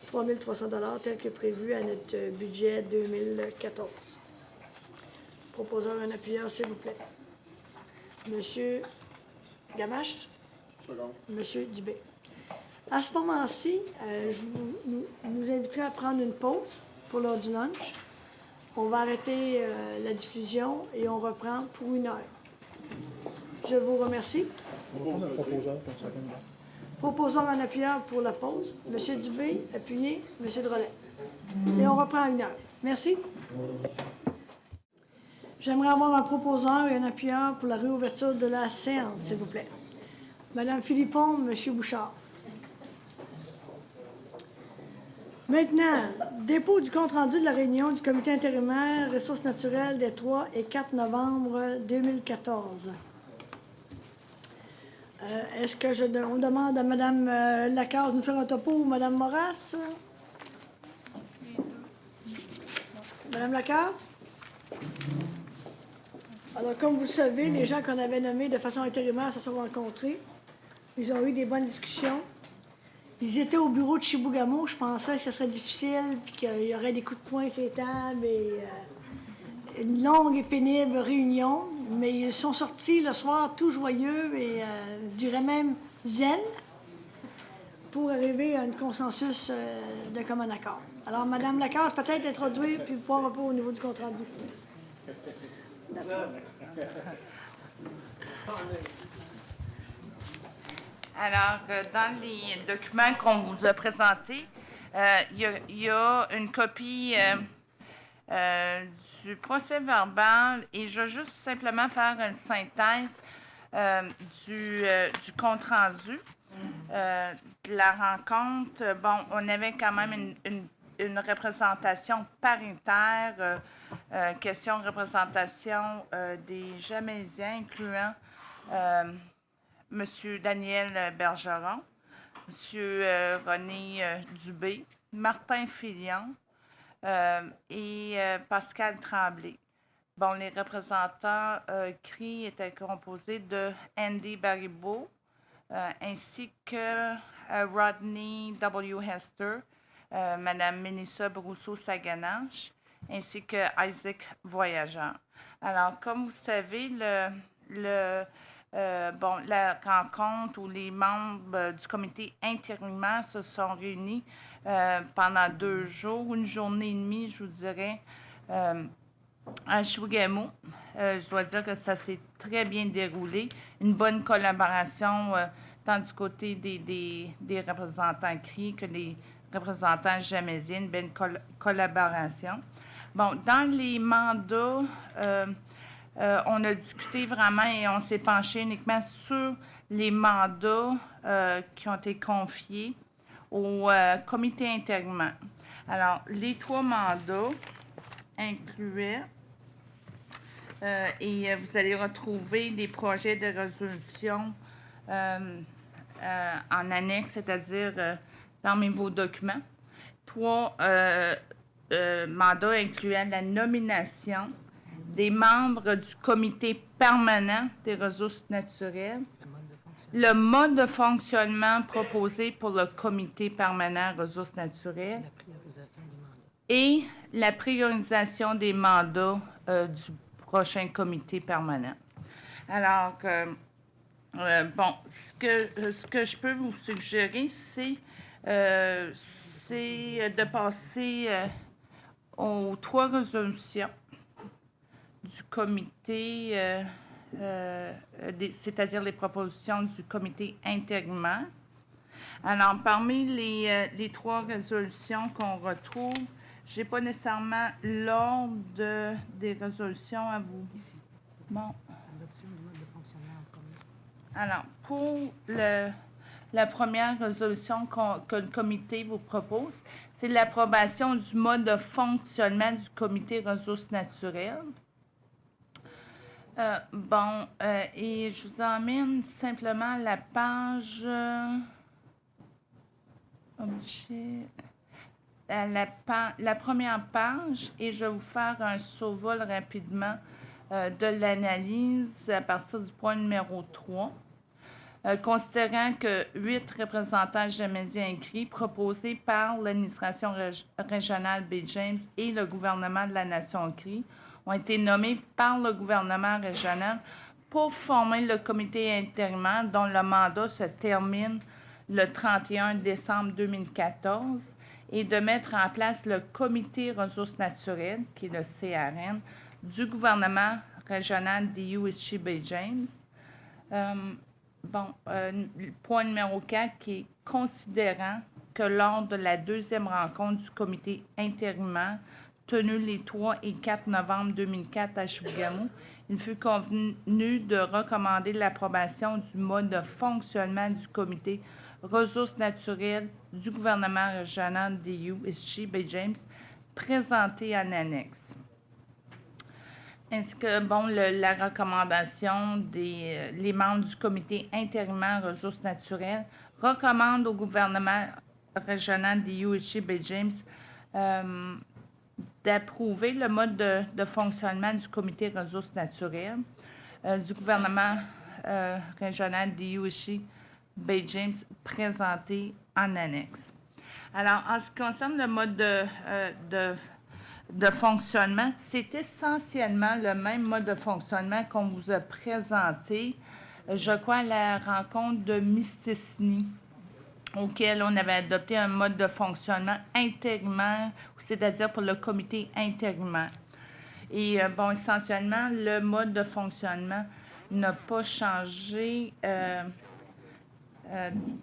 3 300 $ tel que prévu à notre budget 2014. Proposeur, un appuyeur, s'il vous plaît. Monsieur Gamache. Monsieur Dubé. À ce moment-ci, je nous inviterai à prendre une pause pour l'heure du lunch. On va arrêter la diffusion et on reprend pour 1 heure. Je vous remercie. Proposeur en appuyeur pour la pause. Monsieur Dubé, appuyé. Monsieur Drolet. Et on reprend à 1 heure. Merci. J'aimerais avoir un proposeur et un appuyeur pour la réouverture de la séance, s'il vous plaît. Madame Philippon, Monsieur Bouchard. Maintenant, dépôt du compte-rendu de la réunion du comité intérimaire ressources naturelles des 3 et 4 novembre 2014. Est-ce que on demande à Mme Lacaze de nous faire un topo ou Mme Moras? Mme Lacaze? Alors, comme vous le savez, les gens qu'on avait nommés de façon intérimaire se sont rencontrés. Ils ont eu des bonnes discussions. Ils étaient au bureau de Chibougamau. Je pensais que ce serait difficile, puis qu'il y aurait des coups de poing sur les tables et une longue et pénible réunion. Mais ils sont sortis le soir tout joyeux et, je dirais même, zen, pour arriver à un consensus de commun accord. Alors, Mme Lacaze, peut-être introduire, puis voir un peu au niveau du compte-rendu. Alors, dans les documents qu'on vous a présentés, il y a une copie du procès-verbal et je vais juste simplement faire une synthèse du compte-rendu de la rencontre. Bon, on avait quand même une représentation paritaire, question représentation des Jamaisiens, incluant M. Daniel Bergeron, M. René Dubé, Martin Filion et Pascal Tremblay. Bon, les représentants CRI étaient composés de Andy Baribeau ainsi que Rodney W. Hester, Mme Mélissa Brousseau-Saganache, ainsi que Isaac Voyageur. Alors, comme vous savez, la rencontre où les membres du comité intérimaire se sont réunis pendant 2 jours, une journée et demie, je vous dirais, à Chibougamau. Je dois dire que ça s'est très bien déroulé. Une bonne collaboration tant du côté des représentants CRI que des représentants jamaisiens, une belle collaboration. Bon, dans les mandats, on a discuté vraiment et on s'est penché uniquement sur les mandats qui ont été confiés au comité intérimaire. Alors, les 3 mandats incluaient, et vous allez retrouver les projets de résolution en annexe, c'est-à-dire dans vos documents. 3 mandats incluant la nomination des membres du comité permanent des ressources naturelles, le mode de fonctionnement proposé pour le comité permanent des ressources naturelles et la priorisation des mandats du prochain comité permanent. Alors, ce que je peux vous suggérer, c'est de passer aux 3 résolutions du comité, c'est-à-dire les propositions du comité intérimaire. Alors, parmi les 3 résolutions qu'on retrouve, je n'ai pas nécessairement l'ordre des résolutions à vous. Ici. Bon. Alors, pour la première résolution que le comité vous propose, c'est l'approbation du mode de fonctionnement du comité ressources naturelles. Et je vous emmène simplement la page... la première page, et je vais vous faire un survol rapidement de l'analyse à partir du point numéro 3. Considérant que 8 représentants jamédiens inscrits proposés par l'administration régionale Baie James et le gouvernement de la Nation Crie ont été nommés par le gouvernement régional pour former le comité intérimaire dont le mandat se termine le 31 décembre 2014 et de mettre en place le comité ressources naturelles, qui est le CRN, du gouvernement régional des USG Baie James. Point numéro 4, qui est considérant que lors de la 2e rencontre du comité intérimaire, tenue les 3 et 4 novembre 2004 à Chibougamau, il fut convenu de recommander l'approbation du mode de fonctionnement du comité ressources naturelles du gouvernement régional des USG Baie James, présenté en annexe. Ainsi que, la recommandation les membres du comité intérimaire ressources naturelles recommandent au gouvernement régional des USG Baie James d'approuver le mode de fonctionnement du comité ressources naturelles du gouvernement régional des USG Baie James, présenté en annexe. Alors, en ce qui concerne le mode de fonctionnement, c'est essentiellement le même mode de fonctionnement qu'on vous a présenté, je crois, à la rencontre de Mistassini, auquel on avait adopté un mode de fonctionnement intérimaire, c'est-à-dire pour le comité intérimaire. Et, essentiellement, le mode de fonctionnement n'a pas changé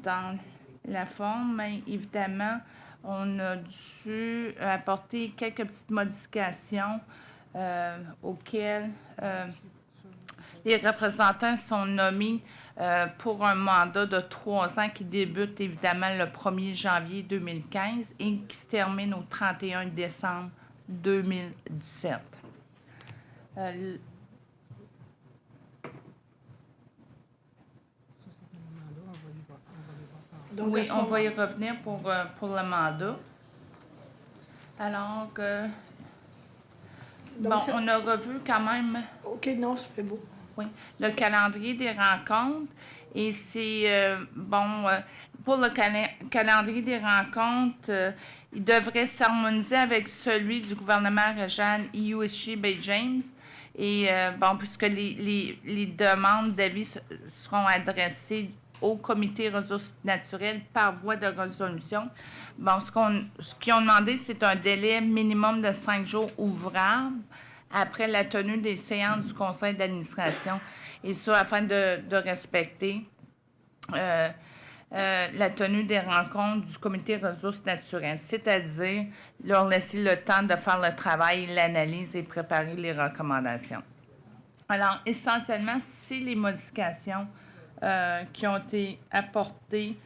dans la forme, mais évidemment, on a dû apporter quelques petites modifications auxquelles les représentants sont nommés pour un mandat de 3 ans qui débute évidemment le 1er janvier 2015 et qui se termine au 31 décembre 2017. Donc, oui, on va y revenir pour le mandat. Alors, on a revu quand même... OK, non, c'est beau. Oui, le calendrier des rencontres. Et c'est, pour le calendrier des rencontres, il devrait s'harmoniser avec celui du gouvernement régional USG Baie James. Et, puisque les demandes d'avis seront adressées au comité ressources naturelles par voie de résolution. Ce qu'ils ont demandé, c'est un délai minimum de 5 jours ouvrables après la tenue des séances du conseil d'administration, et ça afin de respecter la tenue des rencontres du comité ressources naturelles, c'est-à-dire leur laisser le temps de faire le travail, l'analyse et préparer les recommandations. Alors, essentiellement, c'est les modifications qui ont été apportées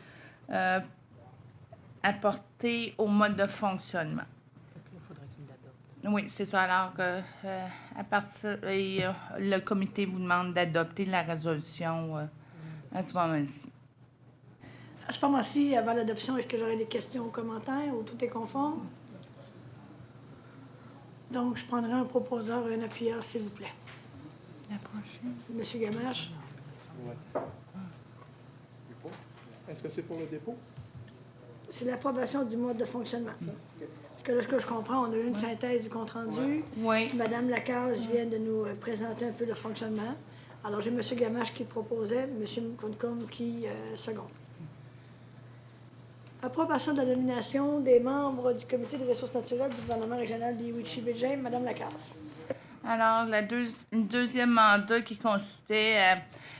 au mode de fonctionnement. Oui, c'est ça. Alors, le comité vous demande d'adopter la résolution à ce moment-ci. À ce moment-ci, avant l'adoption, est-ce que j'aurais des questions ou commentaires ou tout est conforme? Donc, je prendrai un proposeur et un appuyeur, s'il vous plaît. La prochaine. Monsieur Gamache? Est-ce que c'est pour le dépôt? C'est l'approbation du mode de fonctionnement. Parce que là, ce que je comprends, on a eu une synthèse du compte-rendu. Oui. Madame Lacaze vient de nous présenter un peu le fonctionnement. Alors, j'ai M. Gamache qui proposait, M. Mkounkoum qui seconde. Approbation de la nomination des membres du Comité des ressources naturelles du gouvernement régional d'Iwichi-Baie-James, Madame Lacaze. Alors, une deuxième mandat qui consistait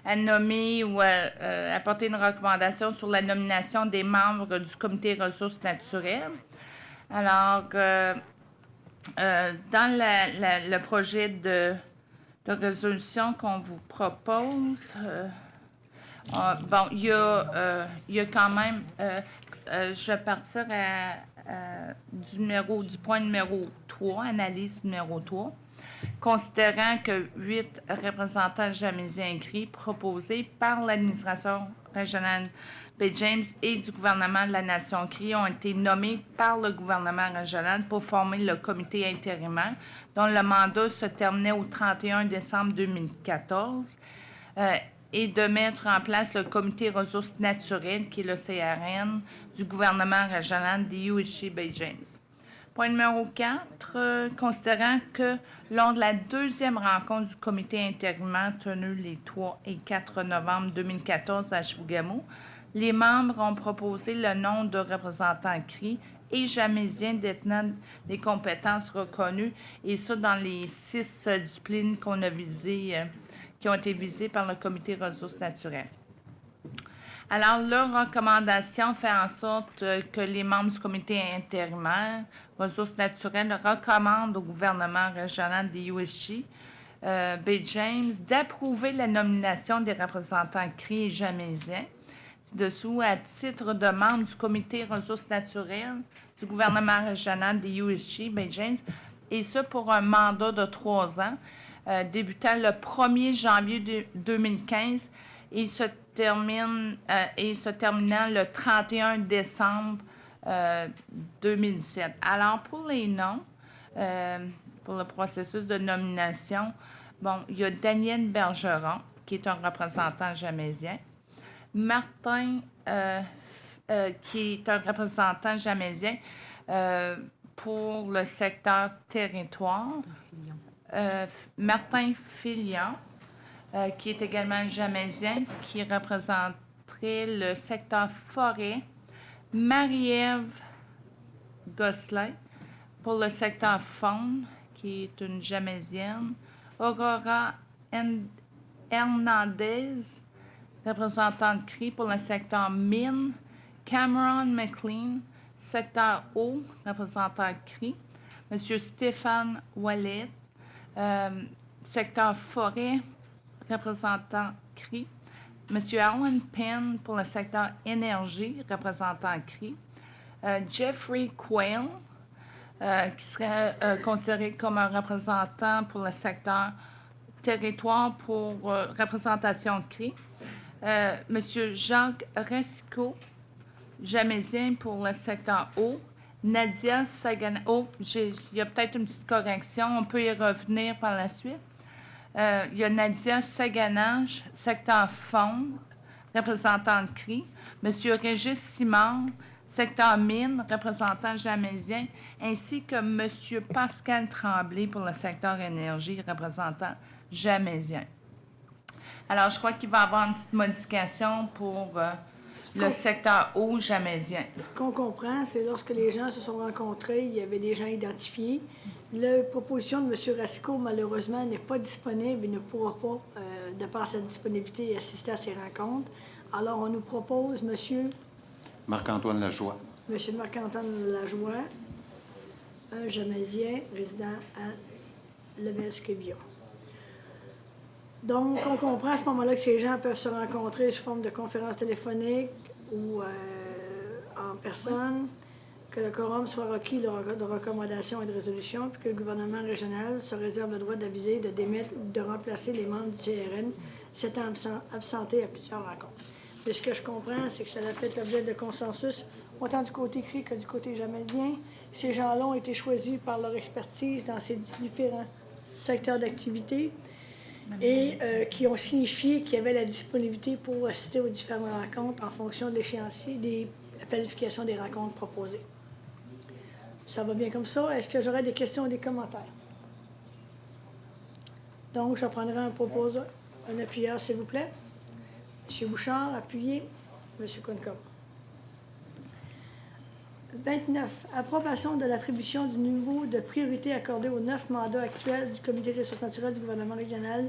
à nommer ou à apporter une recommandation sur la nomination des membres du Comité des ressources naturelles. Alors, dans le projet de résolution qu'on vous propose, bon, il y a quand même, je vais partir du point numéro 3, analyse numéro 3. Considérant que 8 représentants jamaisiens inscrits proposés par l'administration régionale Baie-James et du gouvernement de la Nation Crie ont été nommés par le gouvernement régional pour former le comité intérimaire dont le mandat se terminait au 31 décembre 2014 et de mettre en place le comité ressources naturelles, qui est le CRN, du gouvernement régional d'Iwichi-Baie-James. Point numéro 4, considérant que lors de la deuxième rencontre du comité intérimaire tenue les 3 et 4 novembre 2014 à Chibougamau, les membres ont proposé le nom de représentants CRI et jamaisiens détenant des compétences reconnues, et ça dans les 6 disciplines qu'on a visées, qui ont été visées par le comité ressources naturelles. Alors, leur recommandation fait en sorte que les membres du comité intérimaire ressources naturelles recommandent au gouvernement régional d'Iwichi, Baie-James, d'approuver la nomination des représentants CRI et jamaisiens dessous à titre de membre du comité ressources naturelles du gouvernement régional d'Iwichi, Baie-James, et ça pour un mandat de 3 ans, débutant le 1er janvier 2015 et se terminant le 31 décembre 2017. Alors, pour les noms, pour le processus de nomination, bon, il y a Daniel Bergeron, qui est un représentant jamaisien, Martin, qui est un représentant jamaisien pour le secteur territoire, Martin Filion, qui est également jamaisien, qui représenterait le secteur forêt, Marie-Ève Gosselin pour le secteur faune, qui est une jamaisienne, Aurora Hernandez, représentante CRI pour le secteur mine, Cameron McLean, secteur eau, représentant CRI, M. Stéphane Wallet, secteur forêt, représentant CRI, M. Alan Penn pour le secteur énergie, représentant CRI, Jeffrey Quayle, qui serait considéré comme un représentant pour le secteur territoire pour représentation CRI, M. Jacques Racicot, jamaisien pour le secteur eau, Nadia Sagana. Oh, il y a peut-être une petite correction, on peut y revenir par la suite. Il y a Nadia Saganage, secteur faune, représentant CRI. M. Régis Simard, secteur mine, représentant jamaisien, ainsi que M. Pascal Tremblay pour le secteur énergie, représentant jamaisien. Alors, je crois qu'il va y avoir une petite modification pour le secteur eau jamaisien. Ce qu'on comprend, c'est lorsque les gens se sont rencontrés, il y avait des gens identifiés. La proposition de M. Racicot, malheureusement, n'est pas disponible. Il ne pourra pas, de par sa disponibilité, assister à ces rencontres. Alors, on nous propose M. Marc-Antoine Lajoie. M. Marc-Antoine Lajoie, un jamaisien résident à Lebesque-Vion. Donc, on comprend à ce moment-là que ces gens peuvent se rencontrer sous forme de conférence téléphonique ou en personne, que le quorum soit requis de recommandations et de résolutions, puis que le gouvernement régional se réserve le droit d'aviser, de démettre ou de remplacer les membres du CRN s'étant absentés à plusieurs rencontres. Mais ce que je comprends, c'est que ça a fait l'objet de consensus autant du côté CRI que du côté jamaisien. Ces gens-là ont été choisis par leur expertise dans ces différents secteurs d'activité et qui ont signifié qu'il y avait la disponibilité pour assister aux différentes rencontres en fonction de l'échéancier, de la planification des rencontres proposées. Ça va bien comme ça. Est-ce que j'aurais des questions ou des commentaires? Donc, je prendrai un proposeur, un appuyeur, s'il vous plaît. M. Bouchard, appuyé. M. Concom. 29. Approbation de l'attribution du niveau de priorité accordé aux 9 mandats actuels du Comité des ressources naturelles du gouvernement régional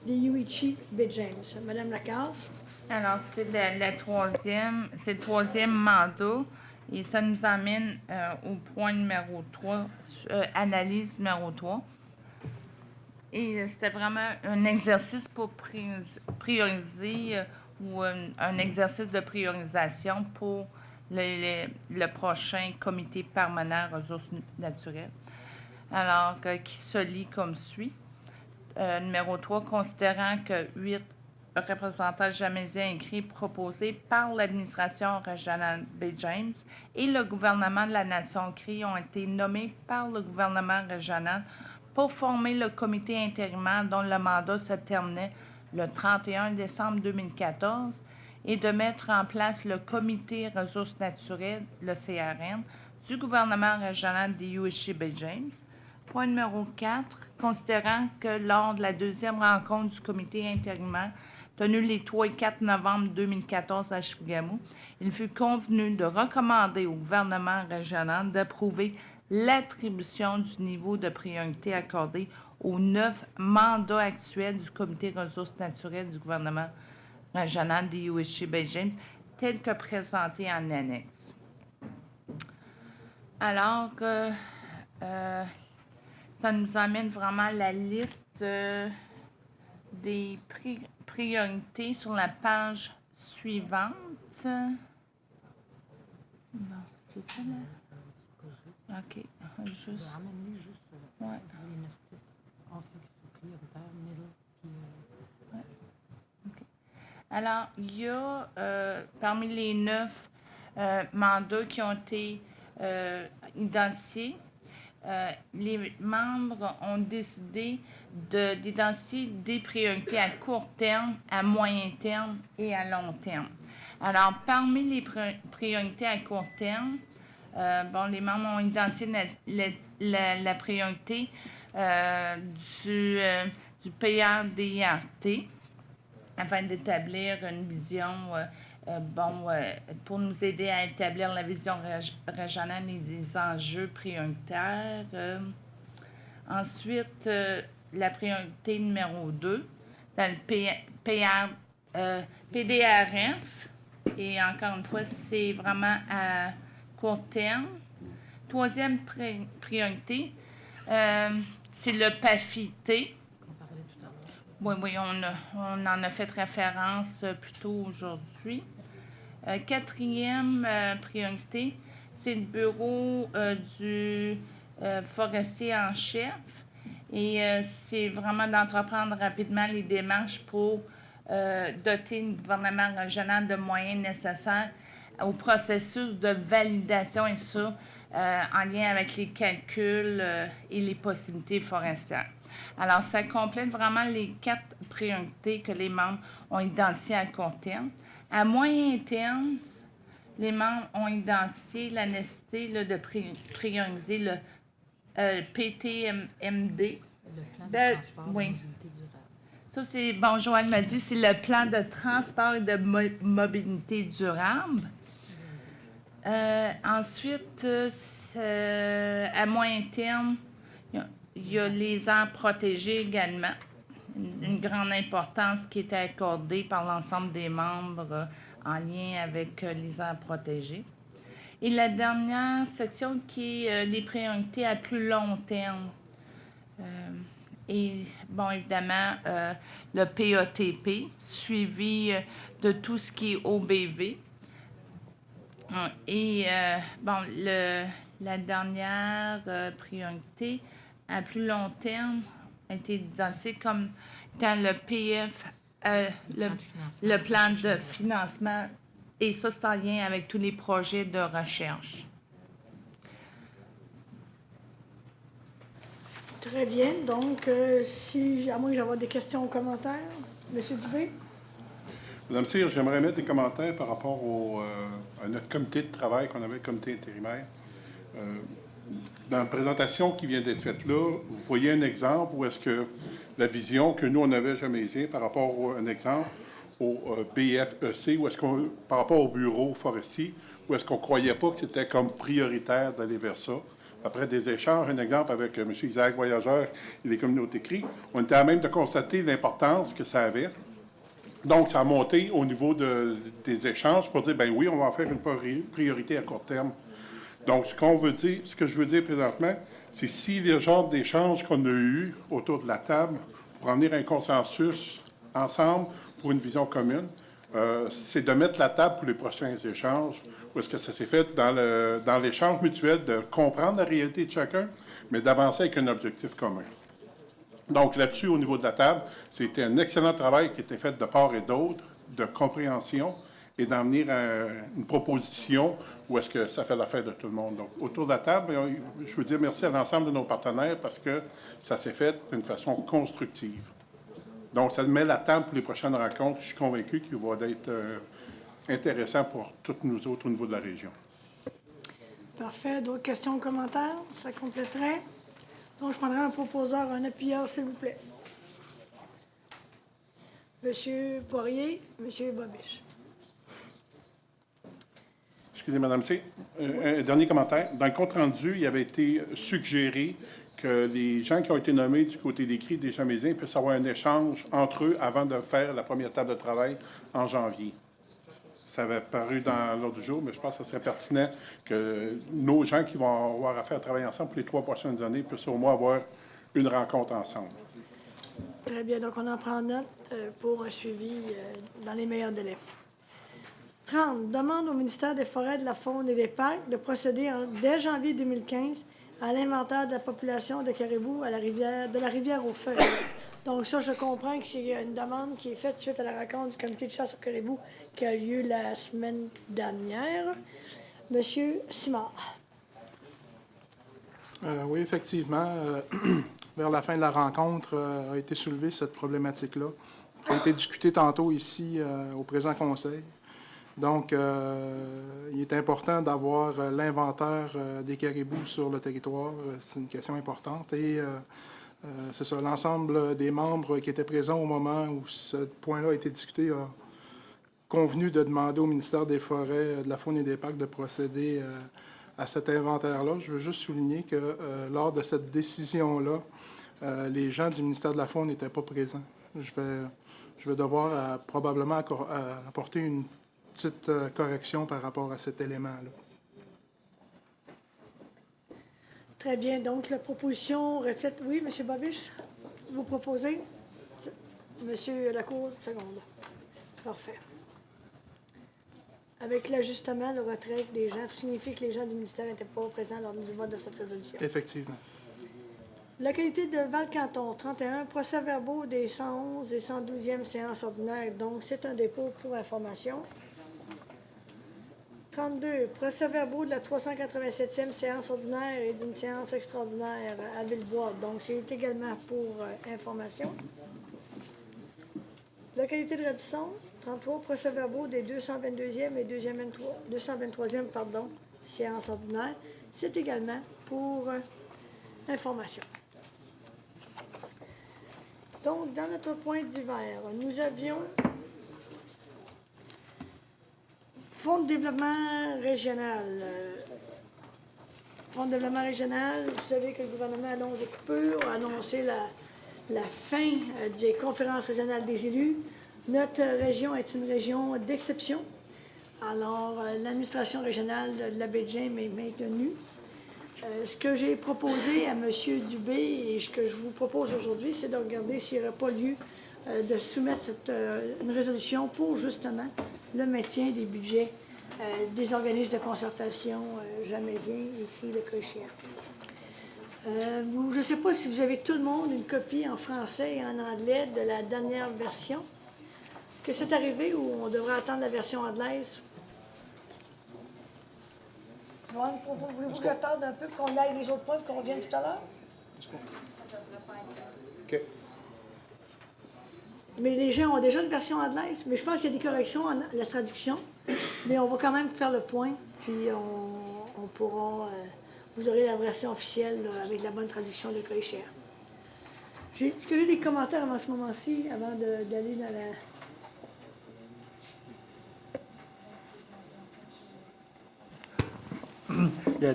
des UICHI Bay James. Madame Lacasse. Alors, c'est le troisième mandat et ça nous amène au point numéro 3, analyse numéro 3. Et c'était vraiment un exercice pour prioriser ou un exercice de priorisation pour le prochain comité permanent ressources naturelles. Alors, qui se lit comme suit. Numéro 3, considérant que 8 représentants jamaisiens écrits proposés par l'administration régionale Bay James et le gouvernement de la Nation CRI ont été nommés par le gouvernement régional pour former le comité intérimaire dont le mandat se terminait le 31 décembre 2014 et de mettre en place le comité ressources naturelles, le CRN, du gouvernement régional des UICHI Bay James. Point numéro 4, considérant que lors de la deuxième rencontre du comité intérimaire tenue les 3 et 4 novembre 2014 à Chibougamau, il fut convenu de recommander au gouvernement régional d'approuver l'attribution du niveau de priorité accordé aux 9 mandats actuels du comité ressources naturelles du gouvernement régional des UICHI Bay James, tel que présenté en annexe. Alors que ça nous amène vraiment à la liste des priorités sur la page suivante. Bon, c'est ça, là? OK. Juste. Ramène-les juste Ouais. les 9 titres. On sait que c'est prioritaire, middle, puis... Ouais. OK. Alors, il y a parmi les 9 mandats qui ont été identifiés, les membres ont décidé d'identifier des priorités à court terme, à moyen terme et à long terme. Alors, parmi les priorités à court terme, les membres ont identifié la priorité du PRDRT afin d'établir une vision pour nous aider à établir la vision régionale et des enjeux prioritaires. Ensuite, la priorité numéro 2, dans le PDRF, et encore une fois, c'est vraiment à court terme. Troisième priorité, c'est le PAFIT. Oui, on en a fait référence plus tôt aujourd'hui. Quatrième priorité, c'est le bureau du forestier en chef. Et c'est vraiment d'entreprendre rapidement les démarches pour doter le gouvernement régional de moyens nécessaires au processus de validation et ça, en lien avec les calculs et les possibilités forestières. Alors, ça complète vraiment les 4 priorités que les membres ont identifiées à court terme. À moyen terme, les membres ont identifié la nécessité de prioriser le PTMD. Le plan de transport de mobilité durable. Ça, c'est, bon, Joanne m'a dit, c'est le plan de transport et de mobilité durable. Ensuite, à moyen terme, il y a les aires protégées également. Une grande importance qui est accordée par l'ensemble des membres en lien avec les aires protégées. Et la dernière section qui est les priorités à plus long terme. Et, bon, évidemment, le PATP, suivi de tout ce qui est OBV. Et, la dernière priorité à plus long terme a été identifiée comme étant le PF, le plan de financement Et ça, c'est en lien avec tous les projets de recherche. Très bien. Donc, à moins que j'aie des questions ou commentaires, M. Dubé? Madame Cyr, j'aimerais mettre des commentaires par rapport à notre comité de travail qu'on avait, le comité intérimaire. Dans la présentation qui vient d'être faite là, vous voyez un exemple où est-ce que la vision que nous, on avait Jamaisien par rapport à un exemple au BFEC, où est-ce qu'on, par rapport au bureau forestier, où est-ce qu'on ne croyait pas que c'était comme prioritaire d'aller vers ça. Après des échanges, un exemple avec M. Isaac Voyageur et les communautés CRI, on était à même de constater l'importance que ça avait. Donc, ça a monté au niveau des échanges pour dire, ben oui, on va en faire une priorité à court terme. Donc, ce que je veux dire présentement, c'est si le genre d'échanges qu'on a eu autour de la table pour en venir à un consensus ensemble pour une vision commune, c'est de mettre la table pour les prochains échanges, où est-ce que ça s'est fait dans l'échange mutuel, de comprendre la réalité de chacun, mais d'avancer avec un objectif commun. Donc, là-dessus, au niveau de la table, c'était un excellent travail qui était fait de part et d'autre, de compréhension, et d'en venir à une proposition où est-ce que ça fait l'affaire de tout le monde. Donc, autour de la table, je veux dire merci à l'ensemble de nos partenaires parce que ça s'est fait d'une façon constructive. Donc, ça met la table pour les prochaines rencontres. Je suis convaincu qu'il va être intéressant pour toutes nous autres au niveau de la région. Parfait. D'autres questions ou commentaires? Ça compléterait. Donc, je prendrai un proposeur, un appuyeur, s'il vous plaît. Monsieur Poirier, Monsieur Bobiche. Excusez, Mme C. Un dernier commentaire. Dans le compte-rendu, il avait été suggéré que les gens qui ont été nommés du côté des CRI des Jamaisiens puissent avoir un échange entre eux avant de faire la première table de travail en janvier. Ça avait paru dans l'ordre du jour, mais je pense que ce serait pertinent que nos gens qui vont avoir affaire à travailler ensemble pour les 3 prochaines années puissent au moins avoir une rencontre ensemble. Très bien. Donc, on en prend note pour un suivi dans les meilleurs délais. 30. Demande au ministère des Forêts, de la Faune et des Parcs de procéder dès janvier 2015 à l'inventaire de la population de caribous de la rivière aux Feuilles. Donc ça, je comprends que c'est une demande qui est faite suite à la rencontre du comité de chasse au caribou qui a eu lieu la semaine dernière. Monsieur Simard. Oui, effectivement. Vers la fin de la rencontre, a été soulevée cette problématique-là. Ça a été discuté tantôt ici au présent conseil. Donc, il est important d'avoir l'inventaire des caribous sur le territoire. C'est une question importante. Et c'est ça, l'ensemble des membres qui étaient présents au moment où ce point-là a été discuté a convenu de demander au ministère des Forêts, de la Faune et des Parcs de procéder à cet inventaire-là. Je veux juste souligner que lors de cette décision-là, les gens du ministère de la Faune n'étaient pas présents. Je vais devoir probablement apporter une petite correction par rapport à cet élément-là. Très bien. Donc, la proposition reflète... Oui, M. Bobiche, vous proposez? M. Lacour, seconde. Parfait. Avec l'ajustement, le retrait des gens, signifie que les gens du ministère n'étaient pas présents lors du vote de cette résolution. Effectivement. Localité de Val-Canton, 31, procès-verbaux des 111 et 112e séances ordinaires. Donc, c'est un dépôt pour information. 32, procès-verbaux de la 387e séance ordinaire et d'une séance extraordinaire à Villebois. Donc, c'est également pour information. Localité de Radisson, 33, procès-verbaux des 222e et 223e séances ordinaires. C'est également pour information. Donc, dans notre point d'hiver, nous avions Fonds de développement régional. Fonds de développement régional, vous savez que le gouvernement annonce des coupures, a annoncé la fin des conférences régionales des élus. Notre région est une région d'exception. Alors, l'administration régionale de la baie de James est maintenue. Ce que j'ai proposé à M. Dubé et ce que je vous propose aujourd'hui, c'est de regarder s'il n'y aurait pas lieu de soumettre une résolution pour justement le maintien des budgets des organismes de concertation jamaisiens écrits le cas échéant. Je ne sais pas si vous avez tout le monde une copie en français et en anglais de la dernière version. Est-ce que c'est arrivé ou on devrait attendre la version anglaise Voulez-vous que j'attende un peu, qu'on aille les autres points, qu'on revienne tout à l'heure? OK. Mais les gens ont déjà une version anglaise, mais je pense qu'il y a des corrections à la traduction. Mais on va quand même faire le point, puis on pourra... vous aurez la version officielle là, avec la bonne traduction de cas échéant. Est-ce que j'ai des commentaires avant ce moment-ci, avant d'aller dans la... Yeah,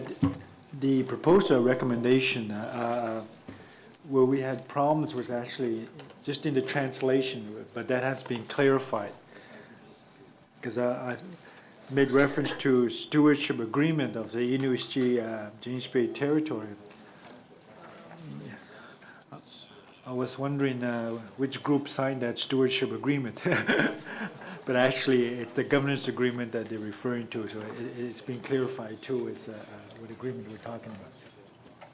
the proposed recommendation where we had problems was actually just in the translation, but that has been clarified. Because I made reference to stewardship agreement of the Inuit James Bay territory. I was wondering which group signed that stewardship agreement. But actually, it's the governance agreement that they're referring to, so it's been clarified too, is what agreement we're talking about.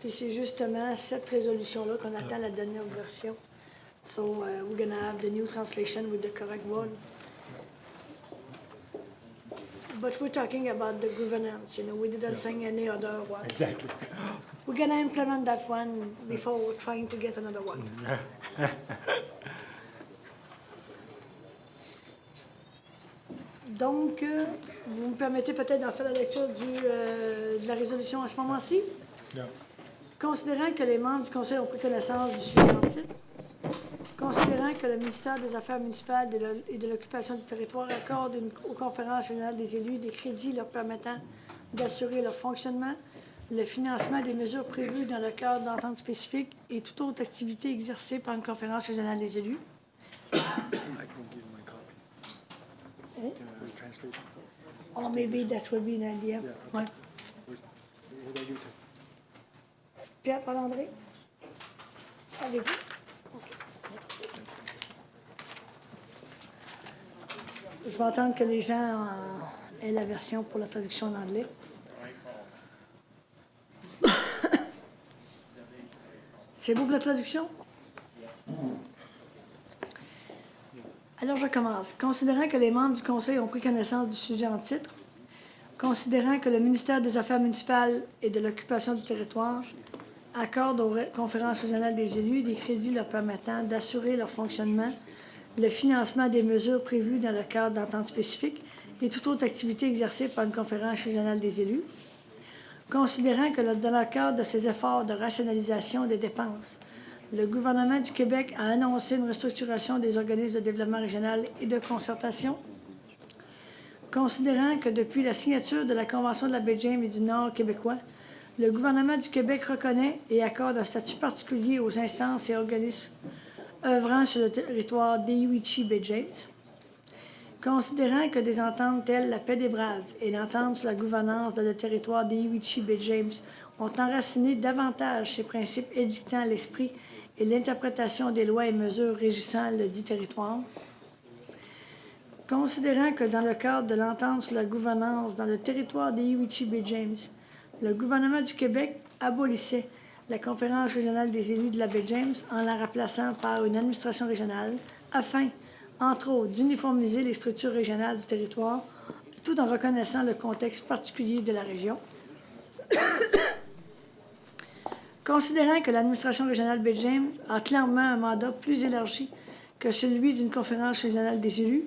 Puis c'est justement cette résolution-là qu'on attend la dernière version. So we're going to have the new translation with the correct one. But we're talking about the governance, we didn't sign any other one. Exactly. We're going to implement that one before we're trying to get another one. Donc, vous me permettez peut-être d'en faire la lecture de la résolution à ce moment-ci? Yeah. Considérant que les membres du Conseil ont pris connaissance du sujet en titre, considérant que le ministère des Affaires municipales et de l'occupation du territoire accorde aux conférences générales des élus des crédits leur permettant d'assurer leur fonctionnement, le financement des mesures prévues dans le cadre d'entente spécifique et toute autre activité exercée par une conférence générale des élus. Or maybe that would be an idea. Ouais. Pierre-Paul-André? Avez-vous? Je vais attendre que les gens aient la version pour la traduction en anglais. C'est beau pour la traduction? Alors, je commence. Considérant que les membres du Conseil ont pris connaissance du sujet en titre, considérant que le ministère des Affaires municipales et de l'occupation du territoire accorde aux conférences régionales des élus des crédits leur permettant d'assurer leur fonctionnement, le financement des mesures prévues dans le cadre d'entente spécifique et toute autre activité exercée par une conférence régionale des élus, considérant que dans le cadre de ces efforts de rationalisation des dépenses, le gouvernement du Québec a annoncé une restructuration des organismes de développement régional et de concertation. Considérant que depuis la signature de la Convention de la baie James et du Nord québécois, le gouvernement du Québec reconnaît et accorde un statut particulier aux instances et organismes œuvrant sur le territoire d'Inuit-Baie James. Considérant que des ententes telles la Paix des Braves et l'entente sur la gouvernance dans le territoire d'Inuit-Baie James ont enraciné davantage ces principes édictant l'esprit et l'interprétation des lois et mesures régissant le dit territoire. Considérant que dans le cadre de l'entente sur la gouvernance dans le territoire d'Inuit-Baie James, le gouvernement du Québec abolissait la Conférence régionale des élus de la baie James en la remplaçant par une administration régionale afin, entre autres, d'uniformiser les structures régionales du territoire tout en reconnaissant le contexte particulier de la région. Considérant que l'administration régionale baie James a clairement un mandat plus élargi que celui d'une conférence régionale des élus,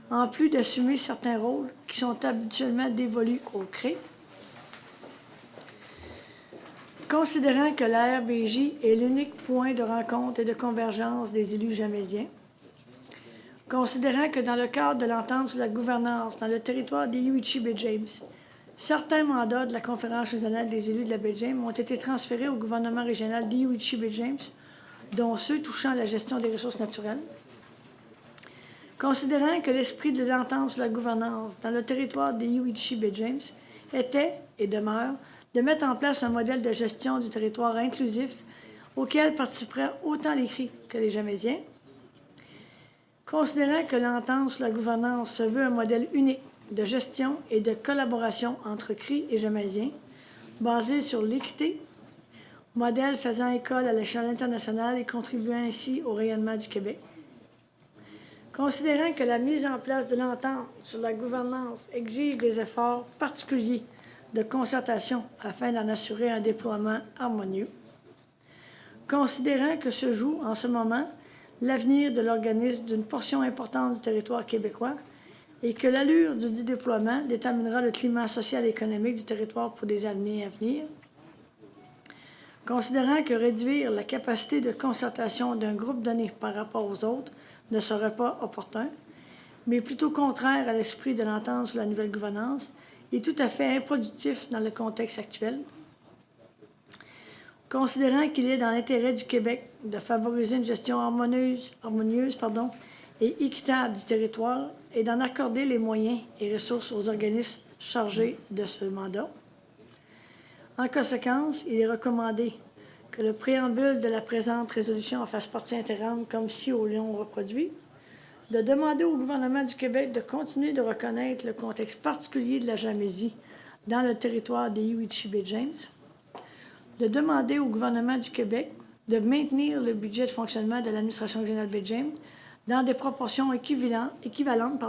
en plus d'assumer certains rôles qui sont habituellement dévolus au CRE. Considérant que la RBJ est l'unique point de rencontre et de convergence des élus jamésiens, considérant que dans le cadre de l'entente sur la gouvernance dans le territoire d'Inuit-Baie James, certains mandats de la Conférence régionale des élus de la baie James ont été transférés au gouvernement régional d'Inuit-Baie James, dont ceux touchant à la gestion des ressources naturelles. Considérant que l'esprit de l'entente sur la gouvernance dans le territoire d'Inuit-Baie James était et demeure de mettre en place un modèle de gestion du territoire inclusif auquel participeraient autant les CRI que les Jamésiens. Considérant que l'entente sur la gouvernance se veut un modèle unique de gestion et de collaboration entre CRI et Jamésiens, basé sur l'équité, modèle faisant école à l'échelle internationale et contribuant ainsi au rayonnement du Québec. Considérant que la mise en place de l'entente sur la gouvernance exige des efforts particuliers de concertation afin d'en assurer un déploiement harmonieux. Considérant que se joue en ce moment l'avenir de l'organisme d'une portion importante du territoire québécois et que l'allure du dit déploiement déterminera le climat social et économique du territoire pour des années à venir. Considérant que réduire la capacité de concertation d'un groupe donné par rapport aux autres ne serait pas opportun, mais plutôt contraire à l'esprit de l'entente sur la nouvelle gouvernance et tout à fait improductif dans le contexte actuel. Considérant qu'il est dans l'intérêt du Québec de favoriser une gestion harmonieuse et équitable du territoire et d'en accorder les moyens et ressources aux organismes chargés de ce mandat. En conséquence, il est recommandé que le préambule de la présente résolution en fasse partie intégrante comme si au lion reproduit, de demander au gouvernement du Québec de continuer de reconnaître le contexte particulier de la Jamésie dans le territoire des Uichi-Baie-James, de demander au gouvernement du Québec de maintenir le budget de fonctionnement de l'administration régionale Baie-James dans des proportions équivalentes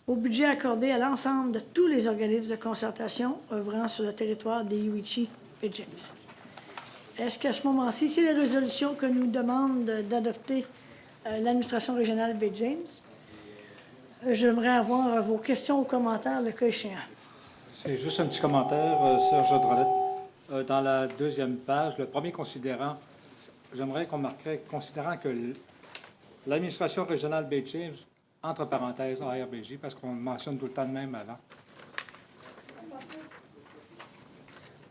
au budget accordé à l'ensemble de tous les organismes de concertation œuvrant sur le territoire des Uichi-Baie-James. Est-ce qu'à ce moment-ci, c'est la résolution que nous demande d'adopter l'administration régionale Baie-James? J'aimerais avoir vos questions ou commentaires, le cas échéant. C'est juste un petit commentaire, Serge Drolet. Dans la deuxième page, le premier considérant, j'aimerais qu'on marquerait, considérant que l'administration régionale Baie-James, entre parenthèses, ARBJ, parce qu'on mentionne tout le temps le même avant.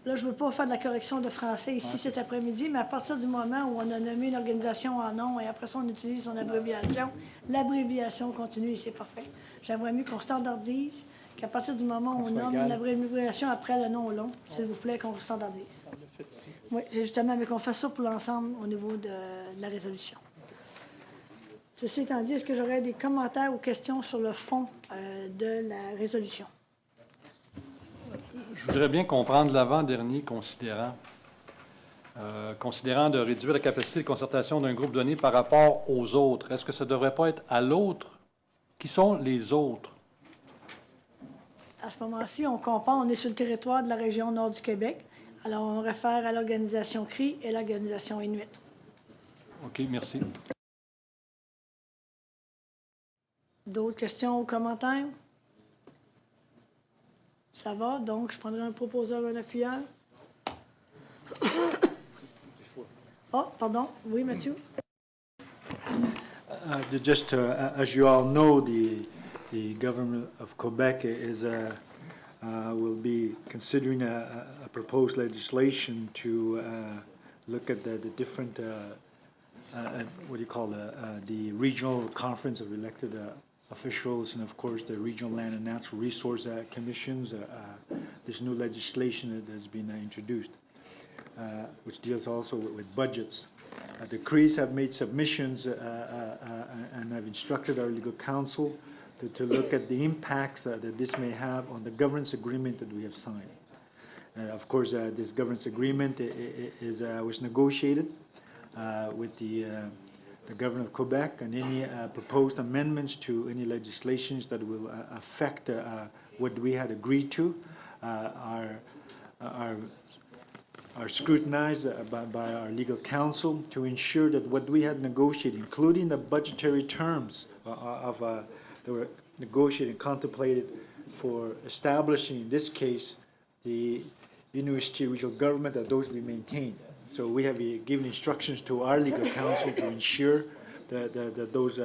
Là, je ne veux pas faire de la correction de français ici cet après-midi, mais à partir du moment où on a nommé une organisation en nom et après ça, on utilise son abréviation, l'abréviation continue et c'est parfait. J'aimerais mieux qu'on standardise, qu'à partir du moment où on nomme une abréviation après le nom long, s'il vous plaît, qu'on standardise. Oui, c'est justement, mais qu'on fasse ça pour l'ensemble au niveau de la résolution. Ceci étant dit, est-ce que j'aurais des commentaires ou questions sur le fond de la résolution? Je voudrais bien comprendre l'avant-dernier considérant. Considérant de réduire la capacité de concertation d'un groupe donné par rapport aux autres. Est-ce que ça ne devrait pas être à l'autre? Qui sont les autres? À ce moment-ci, on compare, on est sur le territoire de la région nord du Québec. Alors, on réfère à l'organisation CRI et l'organisation Inuit. OK, merci. D'autres questions ou commentaires? Ça va, donc je prendrai un proposeur, un appuyeur. Oh, pardon. Oui, Mathieu? Just as you all know, the government of Quebec is will be considering a proposed legislation to look at the different what do you call the regional conference of elected officials, and of course the regional land and natural resource commissions. There's new legislation that has been introduced, which deals also with budgets. The CREs have made submissions and have instructed our legal counsel to look at the impacts that this may have on the governance agreement that we have signed. Of course, this governance agreement was negotiated with the government of Quebec, and any proposed amendments to any legislations that will affect what we had agreed to are scrutinized by our legal counsel to ensure that what we had negotiated, including the budgetary terms that were negotiated and contemplated for establishing, in this case, the University regional government, that those be maintained. So we have given instructions to our legal counsel to ensure that those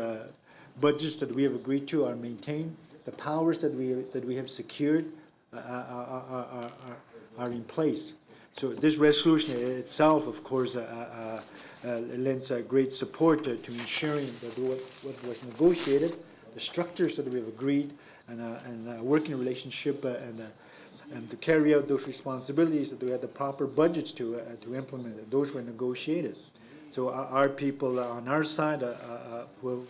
budgets that we have agreed to are maintained. The powers that we have secured are in place. So this resolution itself, of course, lends great support to ensuring that what was negotiated, the structures that we have agreed, and a working relationship, and to carry out those responsibilities, that we had the proper budgets to implement. Those were negotiated. So our people on our side who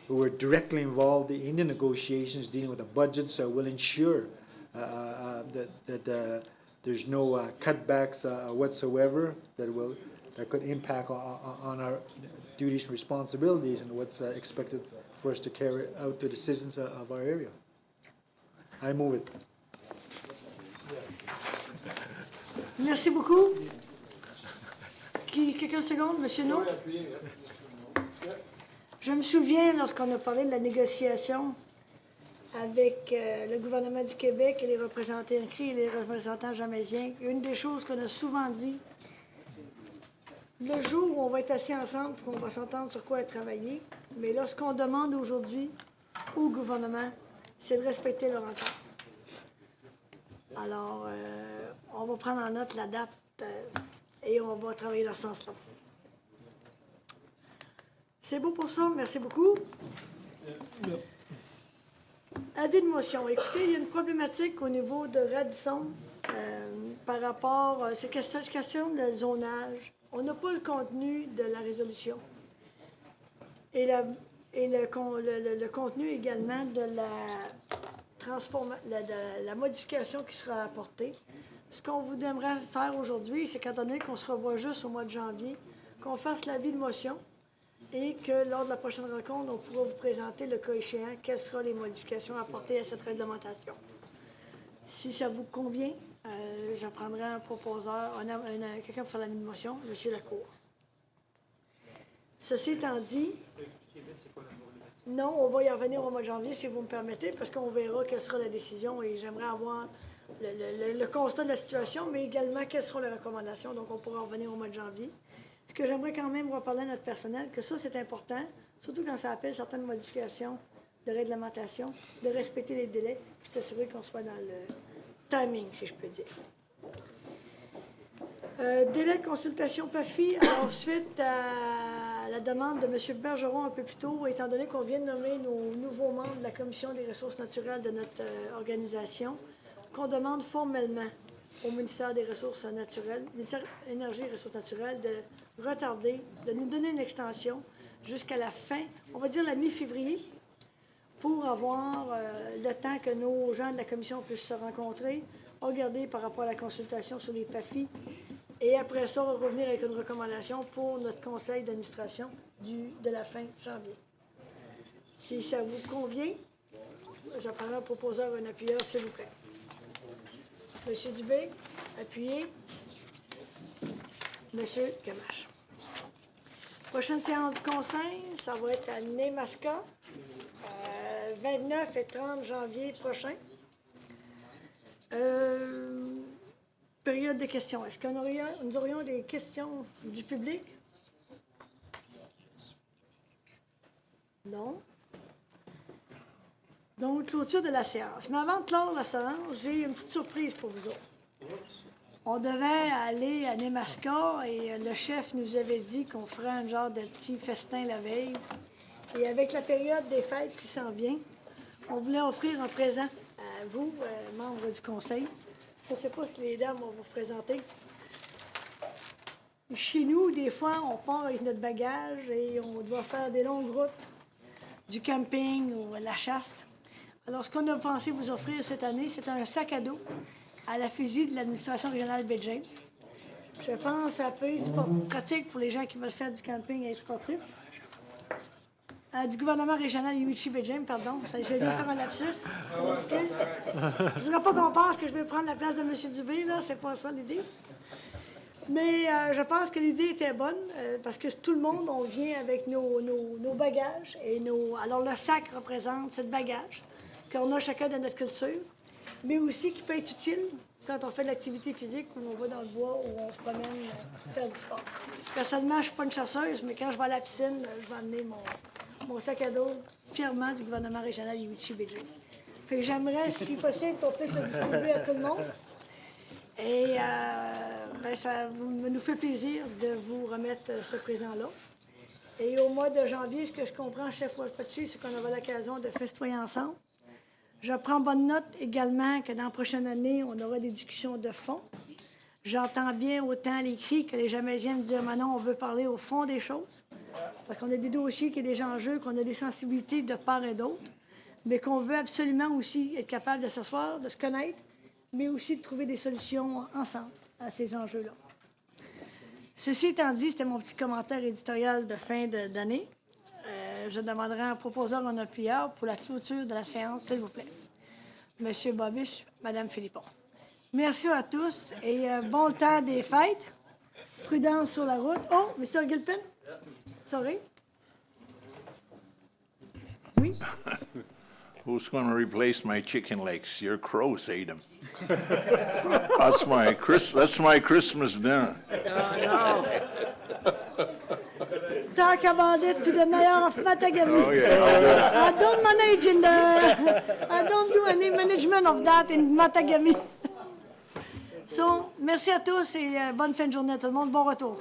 were directly involved in the negotiations dealing with the budgets will ensure that there's no cutbacks whatsoever that could impact on our duties and responsibilities and what's expected for us to carry out to the citizens of our area. I move it. Merci beaucoup. Quelques secondes, monsieur No? Je me souviens, lorsqu'on a parlé de la négociation avec le gouvernement du Québec et les représentants écrits et les représentants jamaisiens, une des choses qu'on a souvent dit, le jour où on va être assis ensemble, qu'on va s'entendre sur quoi travailler, mais là, ce qu'on demande aujourd'hui au gouvernement, c'est de respecter leur entente. Alors, on va prendre en note la date et on va travailler dans ce sens-là. C'est beau pour ça. Merci beaucoup. Avis de motion. Écoutez, il y a une problématique au niveau de Radisson par rapport à cette question de zonage. On n'a pas le contenu de la résolution. Et le contenu également de la modification qui sera apportée. Ce qu'on vous aimerait faire aujourd'hui, c'est qu'étant donné qu'on se revoit juste au mois de janvier, qu'on fasse l'avis de motion et que lors de la prochaine rencontre, on pourra vous présenter le cas échéant, quelles seront les modifications apportées à cette réglementation. Si ça vous convient, je prendrai un proposeur, quelqu'un pour faire l'avis de motion, M. Lacour. Ceci étant dit, non, on va y revenir au mois de janvier, si vous me permettez, parce qu'on verra quelle sera la décision et j'aimerais avoir le constat de la situation, mais également quelles seront les recommandations. Donc, on pourra revenir au mois de janvier. Ce que j'aimerais quand même reparler à notre personnel, que ça, c'est important, surtout quand ça appelle certaines modifications de réglementation, de respecter les délais, puis s'assurer qu'on soit dans le timing, si je peux dire. Délai de consultation PAFI, alors suite à la demande de M. Bergeron un peu plus tôt, étant donné qu'on vient de nommer nos nouveaux membres de la Commission des ressources naturelles de notre organisation, qu'on demande formellement au ministère des Ressources naturelles, ministère de l'Énergie et des Ressources naturelles, de retarder, de nous donner une extension jusqu'à la fin, on va dire la mi-février, pour avoir le temps que nos gens de la Commission puissent se rencontrer, regarder par rapport à la consultation sur les PAFI, et après ça, on va revenir avec une recommandation pour notre conseil d'administration de la fin janvier. Si ça vous convient, j'appellerai un proposeur, un appuyeur, s'il vous plaît. Monsieur Dubé, appuyez. Monsieur Gamache. Prochaine séance du conseil, ça va être à Nemaska, 29 et 30 janvier prochain. Période de questions. Est-ce que nous aurions des questions du public? Non. Donc, clôture de la séance. Mais avant de clore la séance, j'ai une petite surprise pour vous autres. On devait aller à Nemaska et le chef nous avait dit qu'on ferait un genre de petit festin la veille. Et avec la période des fêtes qui s'en vient, on voulait offrir un présent à vous, membres du conseil. Je ne sais pas si les dames vont vous présenter. Chez nous, des fois, on part avec notre bagage et on doit faire des longues routes, du camping ou la chasse. Alors, ce qu'on a pensé vous offrir cette année, c'est un sac à dos à la l'effigie de l'administration régionale Baie James. Je pense que ça peut être pratique pour les gens qui veulent faire du camping et être sportifs. Du gouvernement régional Baie James, pardon. J'ai dû faire un lapsus. Je ne voudrais pas qu'on pense que je vais prendre la place de M. Dubé, là. C'est pas ça l'idée. Mais je pense que l'idée était bonne parce que tout le monde, on vient avec nos bagages. Alors, le sac représente ce bagage qu'on a chacun de notre culture, mais aussi qui peut être utile quand on fait de l'activité physique ou on va dans le bois ou on se promène faire du sport. Personnellement, je ne suis pas une chasseuse, mais quand je vais à la piscine, je vais amener mon sac à dos fièrement du gouvernement régional Baie James. Fait que j'aimerais, si possible, qu'on puisse le distribuer à tout le monde. Et ça nous fait plaisir de vous remettre ce présent-là. Et au mois de janvier, ce que je comprends, chef Wolfpachi, c'est qu'on aura l'occasion de festoyer ensemble. Je prends bonne note également que dans la prochaine année, on aura des discussions de fond. J'entends bien autant les cris que les Jamaisiens me disent « Maintenant, on veut parler au fond des choses. » Parce qu'on a des dossiers qui sont des enjeux, qu'on a des sensibilités de part et d'autre, mais qu'on veut absolument aussi être capable de s'asseoir, de se connaître, mais aussi de trouver des solutions ensemble à ces enjeux-là. Ceci étant dit, c'était mon petit commentaire éditorial de fin d'année. Je demanderai un proposeur en appuyeur pour la clôture de la séance, s'il vous plaît. Monsieur Bobiche, Madame Philippon. Merci à tous et bon temps des fêtes. Prudence sur la route. Oh, Mr. Gilpin? Sorry. Oui? Who's going to replace my chicken legs? Your crows ate them. That's my Christmas dinner. Talk about it to the mayor of Matagami. Oh, yeah. I don't do any management of that in Matagami. So, merci à tous et bonne fin de journée à tout le monde. Bon retour.